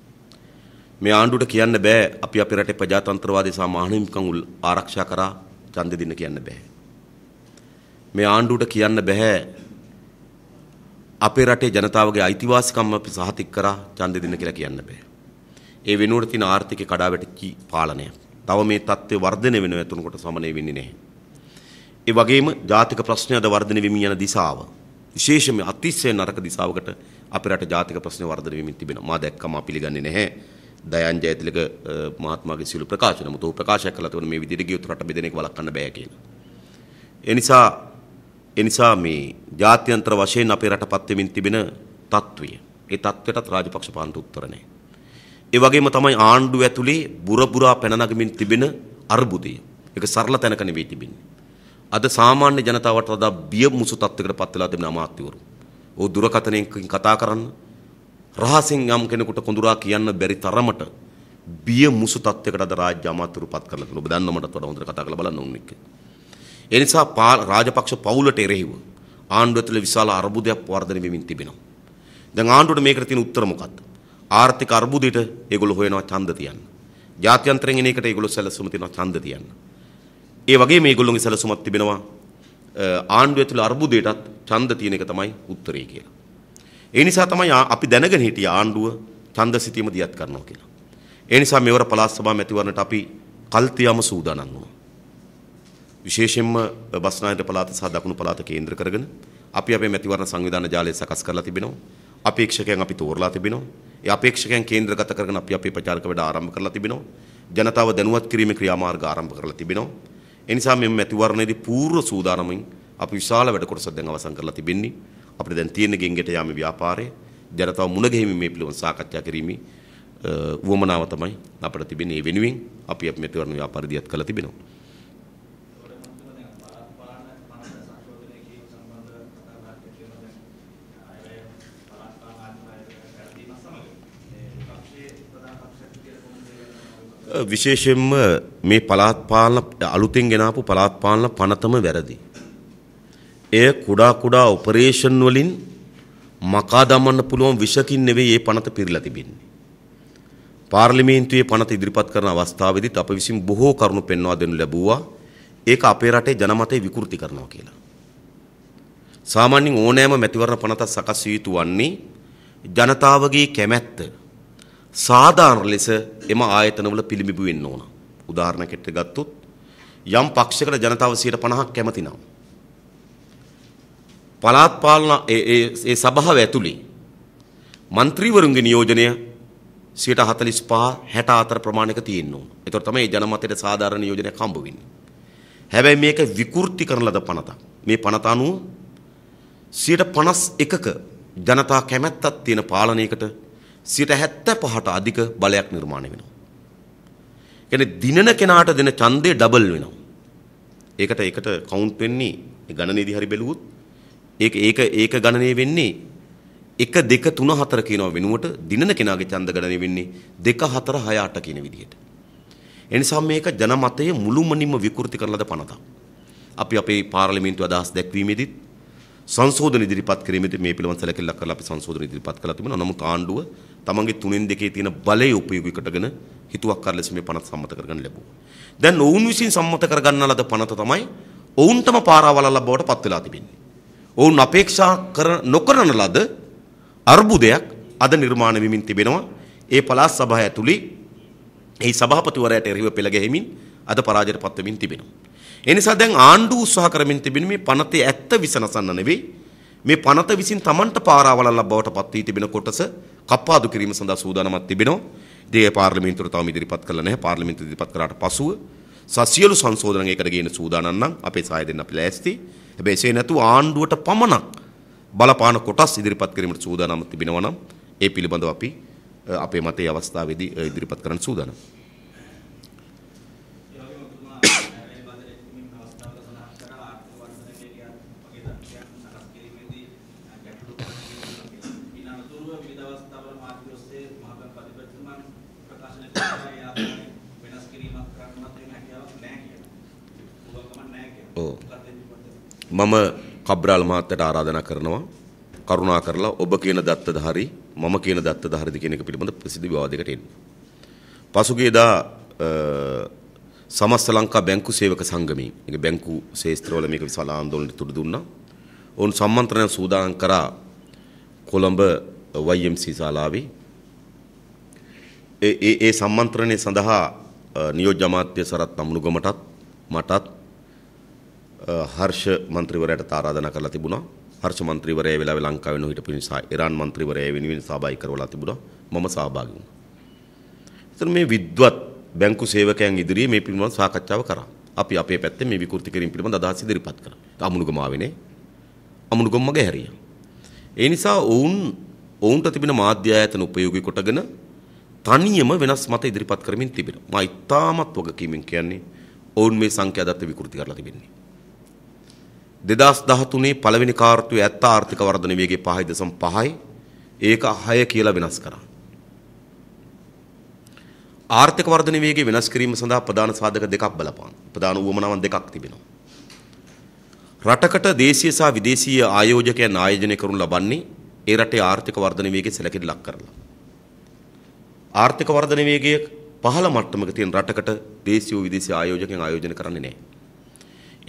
මේ ආණ්ඩුවට කියන්න බෑ අපි අපේ රටේ ප්‍රජාතන්ත්‍රවාදී සහ මානව හිමිකම් ආරක්ෂා කරා ඡන්දෙ දෙන්න කියන්න බෑ. මේ ආණ්ඩුවට කියන්න බෑ අපේ රටේ ජනතාවගේ අයිතිවාසිකම් අපි සහතික කරා ඡන්දෙ දෙන්න කියලා කියන්න බෑ. ඒ වෙනුවට තියෙන ආර්ථිකය කඩාවැටිච්ච පාලනය. තව මේ තත්ත්වය වර්ධනය වෙන ඇතුණකොට සමනය වෙන්නේ නැහැ. ඒ වගේම ජාතික ප්‍රශ්න අද වර්ධනය වෙමින් යන දිශාව විශේෂයෙන්ම අතිශය නරක දිශාවකට අපේ රට ජාතික ප්‍රශ්න වර්ධනය වෙමින් තිබෙනවා. මා දැක්කම පිළිගන්නේ නැහැ. දයන් ජයතිලක මහත්මයාගේ සියලු ප්‍රකාශන මුතු ප්‍රකාශයක් කළා තියෙන මේ විදිහට ගියොත් රට බෙදෙන එක වළක්වන්න බෑ කියලා. ඒ නිසා මේ ජාත්‍යන්තර වශයෙන් අපේ රටපත් වෙමින් තිබෙන තත්ත්වය. ඒ තත්ත්වයටත් රාජපක්ෂ පාන්ට උත්තර නැහැ. ඒ වගේම තමයි ආණ්ඩුව ඇතුලේ බුරබුරා පැන නගමින් තිබෙන අර්බුදය. ඒක සරල තැනක නෙවෙයි තිබෙන්නේ. අද සාමාන්‍ය ජනතාවට වඩා බිය මුසු තත්ත්වයකට පත් වෙලා තිබෙන අමාත්‍යවරු. ඕ දුරකථනයෙන් කතා කරන්න රහසින් යම් කෙනෙකුට කොඳුරා කියන්න බැරි තරමට බිය මුසු තත්ත්වයකට අද රාජ්‍ය අමාත්‍යවරු පත් කරලා තියෙනවා. ඔබ දන්නව මටත් වඩා හොඳට කතා කරලා බලන්න ඕනේ එක්ක. ඒ නිසා රාජපක්ෂ පවුලට එරෙහිව ආණ්ඩුව තුළ විශාල අර්බුදයක් වර්ධනය වෙමින් තිබෙනවා. දැන් ආණ්ඩුවට මේකට තියෙන උත්තර මොකක්ද? ආර්ථික අර්බුදයට ඒගොල්ලෝ හොයනවා ඡන්ද තියන්න. ජාත්‍යන්තරයෙන් එන එකට ඒගොල්ලෝ සැලසුම තියෙනවා ඡන්ද තියන්න. ඒ වගේම මේගොල්ලෝගේ සැලසුමක් තිබෙනවා ආණ්ඩුව තුළ අර්බුදයටත් ඡන්ද තියෙන එක තමයි උත්තරේ කියලා. ඒ නිසා තමයි අපි දැනගෙන හිටියේ ආණ්ඩුව ඡන්ද සිතීම දියත් කරනවා කියලා. ඒ නිසා මෙවර පළාත් සභා මැතිවරණයට අපි කල්තියම සූදානම් වුණා. විශේෂයෙන්ම බස්නාහිර පළාත සහ දකුණු පළාත කේන්ද්‍ර කරගෙන අපි අපේ මැතිවරණ සංවිධාන ජාලය සකස් කරලා තිබෙනවා. අපේක්ෂකයන් අපි තෝරලා තිබෙනවා. ඒ අපේක්ෂකයන් කේන්ද්‍රගත කරගෙන අපි අපේ ප්‍රචාරක වැඩ ආරම්භ කරලා තිබෙනවා. ජනතාව දැනුවත් කිරීමේ ක්‍රියාමාර්ග ආරම්භ කරලා තිබෙනවා. ඒ නිසා මේ මැතිවරණයේදී පූර්ව සූදානමින් අපි විශාල වැඩ කොටසක් දැන් අවසන් කරලා තිබෙන්නේ. අපිට දැන් තියෙන ගෙන්ගෙට යාමේ ව්‍යාපාරයේ ජනතාව මුණ ගැහිමි මේ පිළිබඳව සාකච්ඡා කිරීමේ වුවමනාව තමයි අපිට තිබෙන්නේ. ඒ වෙනුවෙන් අපි මැතිවරණ ව්‍යාපාරය දියත් කරලා තිබෙනවා. විශේෂයෙන්ම මේ පළාත් පාලන අලුතෙන් ගෙනාපු පළාත් පාලන පනතම වැරදි. එය කුඩා ඔපරේෂන් වලින් මකා දමන්න පුළුවන් විෂකින් නෙවෙයි මේ පනත පිරලා තිබෙන්නේ. පාර්ලිමේන්තුවේ පනත ඉදිරිපත් කරන අවස්ථාවේදීත් අප විසින් බොහෝ කරුණු පෙන්වා දෙනු ලැබුවා. ඒක අපේ රටේ ජනමතය විකෘති කරනවා කියලා. සාමාන්‍යයෙන් ඕනෑම මැතිවරණ පනතක් සකස් විය යුතු වන්නේ ජනතාවගේ කැමැත්ත සාධාරණ ලෙස එම ආයතනවල පිළිඹු වෙන්න ඕන. උදාහරණයකට ගත්තොත් යම් පක්ෂයකට ජනතාව 50% කැමති නම් පළාත් පාලන ඒ සභාව ඇතුලේ മന്ത്രിවරුන්ගේ නියෝජනය 45-64 ප්‍රමාණයක තියෙන්න ඕන. ඒතර තමයි ජනමතයට සාධාරණ නියෝජනයක් හම්බ වෙන්නේ. හැබැයි මේක විකෘති කරන ලද පනතක්. මේ පනත අනුව 51ක ජනතා කැමැත්තක් තියෙන පාලනයකට 75ට අධික බලයක් නිර්මාණය වෙනවා. කියන්නේ දිනන කෙනාට දෙන ඡන්දේ ඩබල් වෙනවා. ඒකට කවුන්ට් වෙන්නේ ගණනේදී හරි බැලුවොත් ඒක ගණනේ වෙන්නේ 1 2 3 4 කියනවා වෙනුවට දිනන කෙනාගේ ඡන්ද ගණනේ වෙන්නේ 2 4 6 8 කියන විදිහට. ඒ නිසා මේක ජනමතය මුළුමනින්ම විකෘති කරලාද පනතක්. අපි අපේ පාර්ලිමේන්තුව අදහස් දැක්වීමේදී සංශෝධන ඉදිරිපත් කිරීමේදී මේ පිළිබඳ සැලකිල්ලක් කරලා අපි සංශෝධන ඉදිරිපත් කළා තිබෙනවා. නමුත් ආණ්ඩුව තමන්ගේ 3/2 තියෙන බලය උපයෝගී කරගෙන හිතුවක්කාර ලෙස මේ පනත සම්මත කරගන්න ලැබුවා. දැන් ඔවුන් විසින් සම්මත කරගන්න ලද පනත තමයි ඔවුන්ටම පාරාවලල්ල බවට පත් වෙලා තිබෙන්නේ. ඔවුන් අපේක්ෂා නොකරන ලද අර්බුදයක් අද නිර්මාණය වෙමින් තිබෙනවා. ඒ පළාත් සභාව ඇතුලේ ඒ සභාපතිවරයාට එරෙහිව පෙළ ගැහිමින් අද පරාජයට පත් වෙමින් තිබෙනවා. ඒ නිසා දැන් ආණ්ඩුව උත්සාහ කරමින් තිබෙන මේ පනතේ ඇත්ත විසනසන්න නෙවෙයි මේ පනත විසින් Tamanට පාරාවලල්ල බවට පත් වී තිබෙන කොටස කප්පාදු කිරීම සඳහා සූදානම්ක් තිබෙනවා. ඒ පාර්ලිමේන්තුවට තවම ඉදිරිපත් කළා නැහැ. පාර්ලිමේන්තුව ඉදිරිපත් කරාට පසුව සියලු සංශෝධන ඒකට ගේන සූදානම් නම් අපේ සහාය දෙන්න අපි ලෑස්ති. හැබැයි එසේ නැතුව ආණ්ඩුවට පමණක් බලපාන කොටස් ඉදිරිපත් කිරීමට සූදානම් තිබෙනවා නම් ඒ පිළිබඳව අපි අපේ මතයේ අවස්ථාවේදී ඉදිරිපත් කරන්න සූදානම්. මම කබ්‍රාල් මහත්තයට ආරාධනා කරනවා කරුණා කරලා ඔබ කියන දත්තද හරි මම කියන දත්තද හරිද කියන එක පිළිබඳ ප්‍රසිද්ධ විවාදයකට එන්න. පසුගියදා සමස්ත ලංකා බැංකු සේවක සංගමයේ ඒක බැංකු ශාස්ත්‍රවල මේක විශාල ආందోලනයට තුඩු දුන්නා. ඔවුන් සම්මන්ත්‍රණය සූදානම් කරා කොළඹ YMC ශාලාවේ. ඒ සම්මන්ත්‍රණය සඳහා නියෝජ්‍ය අමාත්‍ය සරත් අමුණුගමටත් මටත් හර්ෂ මන්ත්‍රීවරයාට ආරාධනා කරලා තිබුණා. හර්ෂ මන්ත්‍රීවරයා ඒ වෙලාවේ ලංකාවේ නොහිටපු නිසා ඉරාන් මන්ත්‍රීවරයා වෙනුවෙන් සහභාගී කරවලා තිබුණා. මම සහභාගී වුණා. එතන මේ විද්වත් බැංකු සේවකයන් ඉදිරියේ මේ පිළිබඳව සාකච්ඡාව කරා. අපි අපේ පැත්තෙන් මේ විකෘති කිරීම පිළිබඳ අදහස් ඉදිරිපත් කරා. අමුණුගම ආවේනේ. අමුණුගම මගේ හැරියා. ඒ නිසා ඔවුන්ට තිබෙන මාධ්‍ය ආයතන උපයෝගී කොටගෙන තනියම වෙනස් මත ඉදිරිපත් කරමින් තිබෙනවා. මා ඉතාමත් වගකීමෙන් කියන්නේ ඔවුන් මේ සංඛ්‍යා දත්ත විකෘති කරලා තිබෙන්නේ. 2013 පළවෙනි කාර්තුවේ ඇත්ත ආර්ථික වර්ධන වේගය 5.5යි. ඒක 6 කියලා වෙනස් කරා. ආර්ථික වර්ධන වේගය වෙනස් කිරීම සඳහා ප්‍රධාන සාධක දෙකක් බලපාන. ප්‍රධාන උවමනාවන් දෙකක් තිබෙනවා. රටකට දේශීය සහ විදේශීය ආයෝජකයන් ආයෝජනය කරනු ලබන්නේ ඒ රටේ ආර්ථික වර්ධන වේගය සැලකිලි ලක් කරලා. ආර්ථික වර්ධන වේගය පහළ මට්ටමක තියෙන රටකට දේශීය විදේශීය ආයෝජකයන් ආයෝජනය කරන්නේ නැහැ.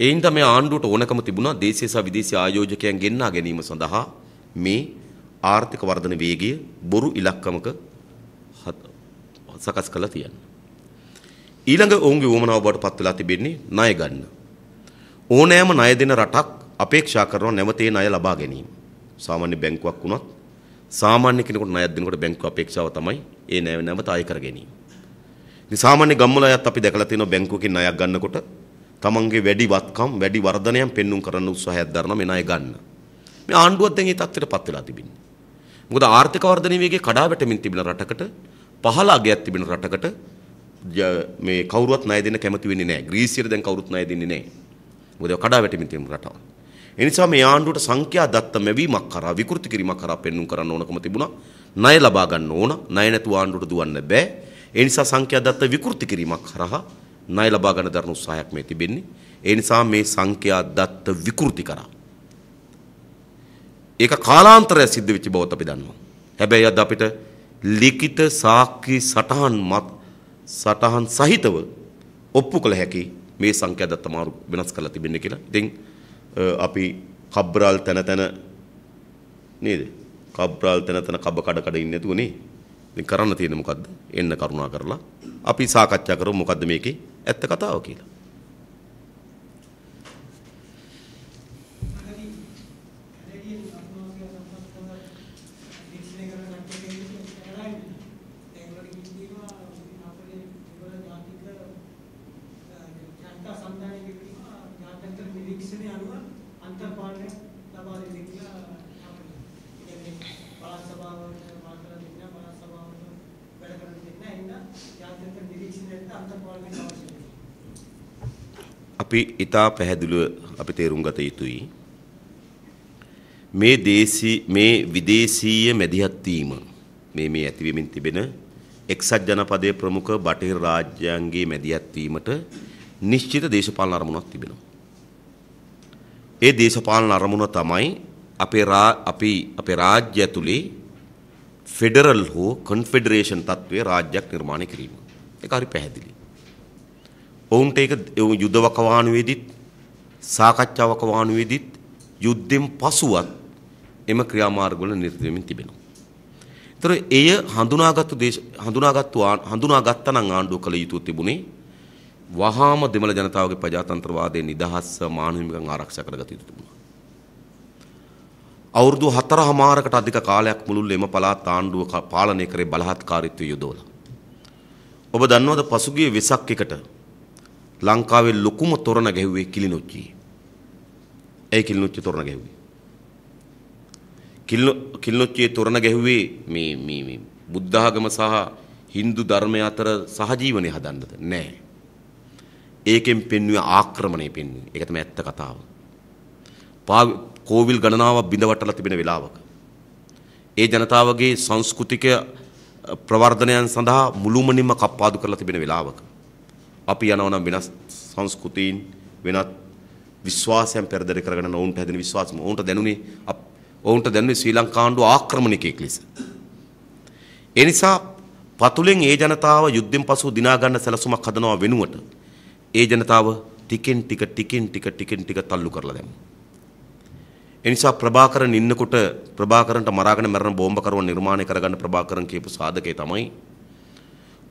ඒයින් තමයි ආණ්ඩුවට ඕනකම තිබුණා දේශීය සහ විදේශීය ආයෝජකයන් ගෙන්වා ගැනීම සඳහා මේ ආර්ථික වර්ධන වේගය බොරු ඉලක්කමක සකස් කළා තියන්න. ඊළඟ ඔවුන්ගේ උවමනාව බවට පත් වෙලා තිබෙන්නේ ණය ගන්න. ඕනෑම ණය දෙන රටක් අපේක්ෂා කරන නැවතේ ණය ලබා ගැනීම. සාමාන්‍ය බැංකුවක් වුණත් සාමාන්‍ය කෙනෙකුට ණයක් දෙනකොට බැංකුව අපේක්ෂාව තමයි ඒ නැවත අය කර ගැනීම. ඉතින් සාමාන්‍ය ගම්වල අයත් අපි දැකලා තියෙනවා බැංකුවකින් ණයක් ගන්නකොට තමන්ගේ වැඩි වත්කම් වැඩි වර්ධනයක් පෙන්눔 කරන්න උත්සාහයක් දරන මේ ණය ගන්න. මේ ආණ්ඩුවත් දැන් මේ තත්ත්වයටපත් වෙලා තිබින්නේ. මොකද ආර්ථික වර්ධනයේ වේගය කඩා වැටෙමින් තිබෙන රටකට පහළ අගයක් තිබෙන රටකට මේ කවුරුවත් ණය දෙන්න කැමති වෙන්නේ නැහැ. ග්‍රීසියට දැන් කවුරුත් ණය දෙන්නේ නැහැ. මොකද කඩා වැටෙමින් තියෙන රටවල්. ඒ නිසා මේ ආණ්ඩුවට සංඛ්‍යා දත්ත මැවීමක් කරා විකෘති කිරීමක් කරා පෙන්눔 කරන්න ඕනකම තිබුණා. ණය ලබා ගන්න ඕන. ණය නැතුව ආණ්ඩුවට දුවන්න බෑ. ඒ නිසා සංඛ්‍යා දත්ත විකෘති කිරීමක් කරා ණය ලබා ගන්න දරන උත්සාහයක් මේ තිබෙන්නේ. ඒ නිසා මේ සංඛ්‍යා දත්ත විකෘති කරා. ඒක කාලාන්තරය සිද්ධ වෙච්ච බවත් අපි දන්නවා. හැබැයි අද අපිට ලිඛිත සාක්ෂි සටහන් සහිතව ඔප්පු කළ හැකි මේ සංඛ්‍යා දත්ත මාරු වෙනස් කරලා තිබෙන්නේ කියලා. ඉතින් අපි කබ්‍රාල් තන නේද? කබ්‍රාල් තන කබ කඩ ඉන්නේ නැතුව නේ. ඉතින් කරන්න තියෙන්නේ මොකද්ද? එන්න කරුණා කරලා අපි සාකච්ඡා කරමු මොකද්ද මේකේ ඇත්ත කතාව කියලා. අපි ඊටා පැහැදිලිව අපි තේරුම් ගත යුතුයි මේ විදේශීය මැදිහත් වීම මේ ඇතිවෙමින් තිබෙන එක්සත් ජනපදයේ ප්‍රමුඛ බටහිර රාජ්‍යයන්ගේ මැදිහත් වීමට නිශ්චිත දේශපාලන අරමුණක් තිබෙනවා. ඒ දේශපාලන අරමුණ තමයි අපේ රාජ්‍ය ඇතුලේ ෆෙඩරල් හෝ කන්ෆෙඩරේෂන් තත්ත්වයේ රාජ්‍යයක් නිර්මාණය කිරීම. ඒක හරි පැහැදිලි. ඔවුන්ට ඒක යුද්ධ වකවානුවේදීත් සාකච්ඡා වකවානුවේදීත් යුද්ධෙන් පසුවත් එම ක්‍රියාමාර්ගවල නිරත වෙමින් තිබෙනවා. ඒතර එය හඳුනාගත්තා නම් ආණ්ඩුව කළ යුතු තිබුණේ වහාම දෙමළ ජනතාවගේ ප්‍රජාතන්ත්‍රවාදයේ නිදහස් මානව හිමිකම් ආරක්ෂා කරගත යුතු තිබුණා. අවුරුදු 4මාරකට අධික කාලයක් මුළුල්ලේ එම පළාත් ආණ්ඩුව පාලනය කරේ බලහත්කාරීත්වය යොදවලා. ඔබ දන්නවද පසුගිය වෙසක් එකට ලංකාවේ ලොකුම තොරණ ගැහුවේ කිලිනොච්චි. ඒ කිලිනොච්චි තොරණ ගැහුවේ. කිලිනොච්චියේ තොරණ ගැහුවේ මේ බුද්ධ ආගම සහ Hindu ධර්මය අතර සහජීවනය හදන්නද? නෑ. ඒකෙන් පෙන්වුවේ ආක්‍රමණය පෙන්වුවේ. ඒක තමයි ඇත්ත කතාව. කෝවිල් ගණනාවක් බිඳවටලා තිබෙන වෙලාවක ඒ ජනතාවගේ සංස්කෘතික ප්‍රවර්ධනයන් සඳහා මුළුමනින්ම කප්පාදු කරලා තිබෙන වෙලාවක අපි යනවා නම් වෙනස් සංස්කෘතීන් වෙනත් විශ්වාසයන් පෙරදරි කරගෙන ඔවුන්ට හැදෙන විශ්වාසම ඔවුන්ට දැනුනේ ශ්‍රී ලංකාණ්ඩුව ආක්‍රමණිකයෙක් ලෙස. ඒ නිසා පතුලෙන් ඒ ජනතාව යුද්ධෙන් පසු දිනා ගන්න සැලසුමක් හදනවා වෙනුවට ඒ ජනතාව ටිකෙන් ටික තල්ලු කරලා දැම්මා. ඒ නිසා ප්‍රභාකරන් ඉන්නකොට ප්‍රභාකරන්ට මරාගෙන මරන බෝම්බකරුවන් නිර්මාණය කරගන්න ප්‍රභාකරන් කියපු සාධකේ තමයි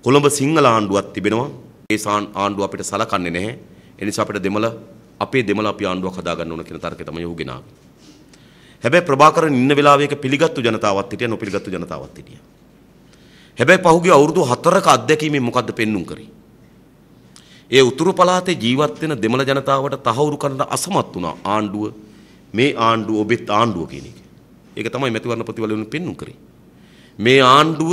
කොළඹ සිංහල ආණ්ඩුවක් තිබෙනවා. ඒ ආණ්ඩුව අපිට සලකන්නේ නැහැ. ඒ නිසා අපිට අපේ දෙමළ අපි ආණ්ඩුවක් හදාගන්න ඕන කියන තර්කය තමයි ඔහු ගෙනාවේ. හැබැයි ප්‍රභාකරන් ඉන්න වෙලාවේ ඒක පිළිගත්තු ජනතාවක් හිටියා, නොපිළිගත්තු ජනතාවක් හිටියා. හැබැයි පහුගිය අවුරුදු 4ක අත්දැකීමෙන් මොකද්ද පෙන්눔 කරේ? ඒ උතුරු පළාතේ ජීවත් වෙන දෙමළ ජනතාවට තහවුරු කරන්න අසමත් වුණා ආණ්ඩුව. මේ ආණ්ඩුව ඔබෙත් ආණ්ඩුව කියන එක. ඒක තමයි මැතිවරණ ප්‍රතිවලවලින් පෙන්눔 කරේ. මේ ආණ්ඩුව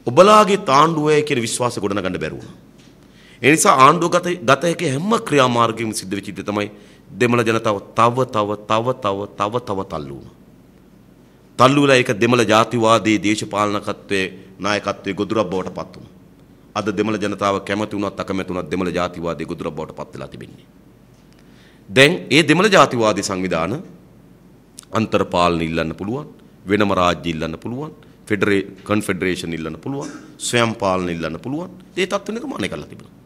ඔබලාගේ ආණ්ඩුවයි කියන විශ්වාසය ගොඩනගන්න බැරි වුණා. ඒ නිසා ආණ්ඩුව ගත හැකි හැම ක්‍රියාමාර්ගයකින්ම සිද්ධ වෙච්ච දේ තමයි දෙමළ ජනතාව තව තල්ලු වුණා. තල්ලු වෙලා ඒක දෙමළ ජාතිවාදී දේශපාලනකත්වයේ නායකත්වයේ ගොදුරක් බවට පත් වුණා. අද දෙමළ ජනතාව කැමති වුණත් අකමැති වුණත් දෙමළ ජාතිවාදී ගොදුරක් බවට පත් වෙලා තිබෙන්නේ. දැන් ඒ දෙමළ ජාතිවාදී සංවිධාන අන්තර්පාලන ඉල්ලන්න පුළුවන්, වෙනම රාජ්‍ය ඉල්ලන්න පුළුවන්, කන්ෆෙඩරේෂන් ඉල්ලන්න පුළුවන්, ස්වයං පාලන ඉල්ලන්න පුළුවන්. ඒ තත්ත්ව නිර්මාණය කරලා තිබෙනවා.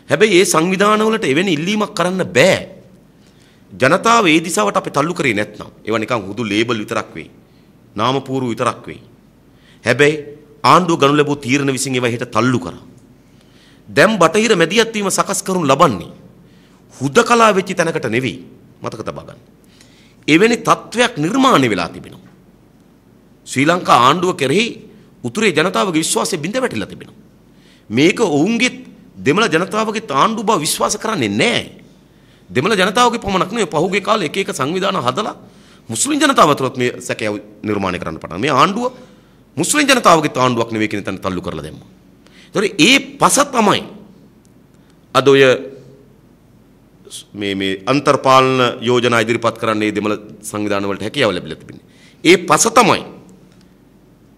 හැබැයි මේ සංවිධානවලට එවැනි ඉල්ලීමක් කරන්න බෑ. ජනතාව ඒ දිශාවට අපි තල්ලු කරේ නැත්නම් ඒවා නිකන් හුදු ලේබල් විතරක් වෙයි. නාමපුවරු විතරක් වෙයි. හැබැයි ආණ්ඩුව ගනු ලැබූ තීරණ විසින් ඒවා හිට තල්ලු කරා. දැන් බටහිර මැදිහත් වීම සකස් කරනු ලබන්නේ හුදකලා වෙච්ච තැනකට නෙවෙයි. මතක තබා ගන්න. එවැනි තත්වයක් නිර්මාණය වෙලා තිබෙනවා. ශ්‍රී ලංකා ආණ්ඩුව කෙරෙහි උතුරේ ජනතාවගේ විශ්වාසය බිඳ වැටිලා තිබෙනවා. මේක ඔවුන්ගේ දෙමළ ජනතාවගේ ආණ්ඩුව බව විශ්වාස කරන්නේ නැහැ. දෙමළ ජනතාවගේ පමණක් නෙවෙයි පහුගිය කාලේ එක සංවිධාන හදලා මුස්ලිම් ජනතාව අතරත් මේ සැකය නිර්මාණය කරන්න පටන් මේ ආණ්ඩුව මුස්ලිම් ජනතාවගේ ආණ්ඩුවක් නෙවෙයි කියන තැන තල්ලු කරලා දැම්මා. ඒතකොට ඒ පස තමයි අද ඔය මේ අන්තර්පාලන යෝජනා ඉදිරිපත් කරන්නේ දෙමළ සංවිධාන වලට හැකියාව ලැබිලා තිබෙන්නේ. ඒ පස තමයි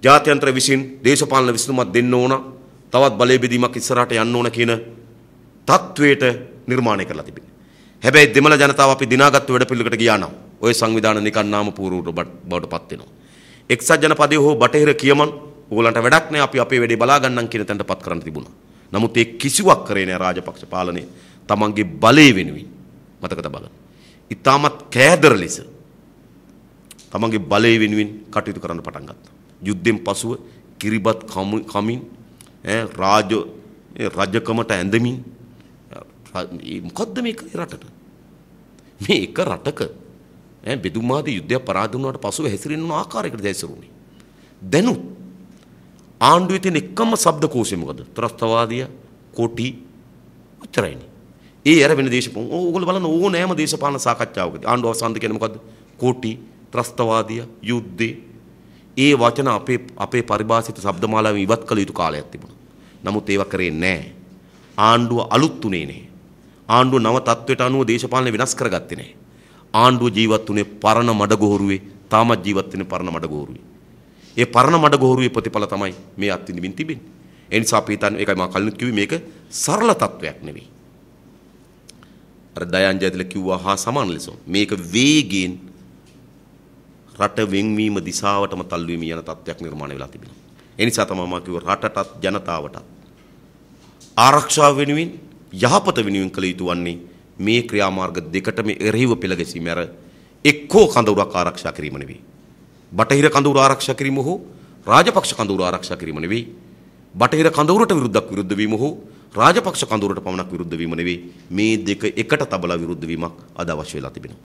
ජාත්‍යන්තර විසින් දේශපාලන විසඳුමක් දෙන්න ඕන, තවත් බලය බෙදීමක් ඉස්සරහට යන්න ඕන කියන තත්වයට නිර්මාණය කරලා තිබෙන්නේ. හැබැයි දෙමළ ජනතාව අපි දිනාගත්තු වැඩපිළිවෙලකට ගියා නම් ওই සංවිධාන නිකන් නාම පූර්වයට බවට පත් වෙනවා. එක්සත් ජනපදයේ හෝ බටහිර කියමන් ඕගලන්ට වැඩක් නැහැ, අපි අපේ වැඩේ බලා ගන්නම් කියන තැනට පත් කරන්න තිබුණා. නමුත් ඒ කිසිවක් කරේ නැහැ රාජපක්ෂ පාලනයේ තමන්ගේ බලය වෙනුවෙන්. මතක තබා ගන්න. ඊටමත් කෑදර ලෙස තමන්ගේ බලය වෙනුවෙන් කටයුතු කරන්න පටන් ගත්තා. යුද්ධෙන් පසුව කිරිබත් කමින් රජකමට ඇඳමින් මොකද්ද මේ රටට? මේ එක රටක බෙදුමාදී යුද්ධය පරාද වුණාට පසුව හැසිරෙන ආකාරයකට දැසිරුනේ. දැනුත් ආණ්ඩුවේ තියෙන එකම ශබ්දකෝෂය මොකද? ත්‍රස්තවාදිය, කොටි උච්චරයිනේ. ඒ අර වෙන දේශපාලන ඕගොල්ලෝ බලන්න ඕනෑම දේශපාලන සාකච්ඡාවකදී ආණ්ඩුව අවසානද කියන්නේ මොකද්ද? කොටි, ත්‍රස්තවාදිය, යුද්ධේ. ඒ වචන අපේ පරිභාෂිත ශබ්දමාලාවෙන් ඉවත් කළ යුතු කාලයක් තිබුණා. නමුත් ඒව කරේ නැහැ. ආණ්ඩුව අලුත් උනේ නැහැ. ආණ්ඩුව නව තත්වයට අනුව දේශපාලන වෙනස් කරගත්තේ නැහැ. ආණ්ඩුව ජීවත් වුණේ පරණ මඩගොහරුවේ, තාමත් ජීවත් වෙන්නේ පරණ මඩගොහරුවේ. ඒ පරණ මඩගොහරුවේ ප්‍රතිඵල තමයි මේ අත්විඳින්න තිබෙන්නේ. ඒ නිසා අපි හිතන්නේ ඒකයි මම කලින් කිව්වේ මේක සරල තත්වයක් නෙවෙයි. අර දයන් ජයතිල කිව්වා හා සමාන ලෙස මේක වේගයෙන් රට වෙන්වීම දිශාවටම තල්ලු වෙමින් යන තත්වයක් නිර්මාණය වෙලා තිබෙනවා. ඒ නිසා තමයි මම කිව්ව රටටත් ජනතාවටත් ආරක්ෂාව වෙනුවෙන් යහපත වෙනුවෙන් කළ යුතු වන්නේ මේ ක්‍රියාමාර්ග දෙකටම එරෙහිව පෙළ ගැසීම අර එක්කෝ කඳවුරක් ආරක්ෂා කිරීම නෙවෙයි. බටහිර කඳවුර ආරක්ෂා කිරීම හෝ රාජපක්ෂ කඳවුර ආරක්ෂා කිරීම නෙවෙයි. බටහිර කඳවුරට විරුද්ධ වීම හෝ රාජපක්ෂ කඳවුරට පමණක් විරුද්ධ වීම නෙවෙයි. මේ දෙක එකට තබලා විරුද්ධ වීමක් අද අවශ්‍ය වෙලා තිබෙනවා.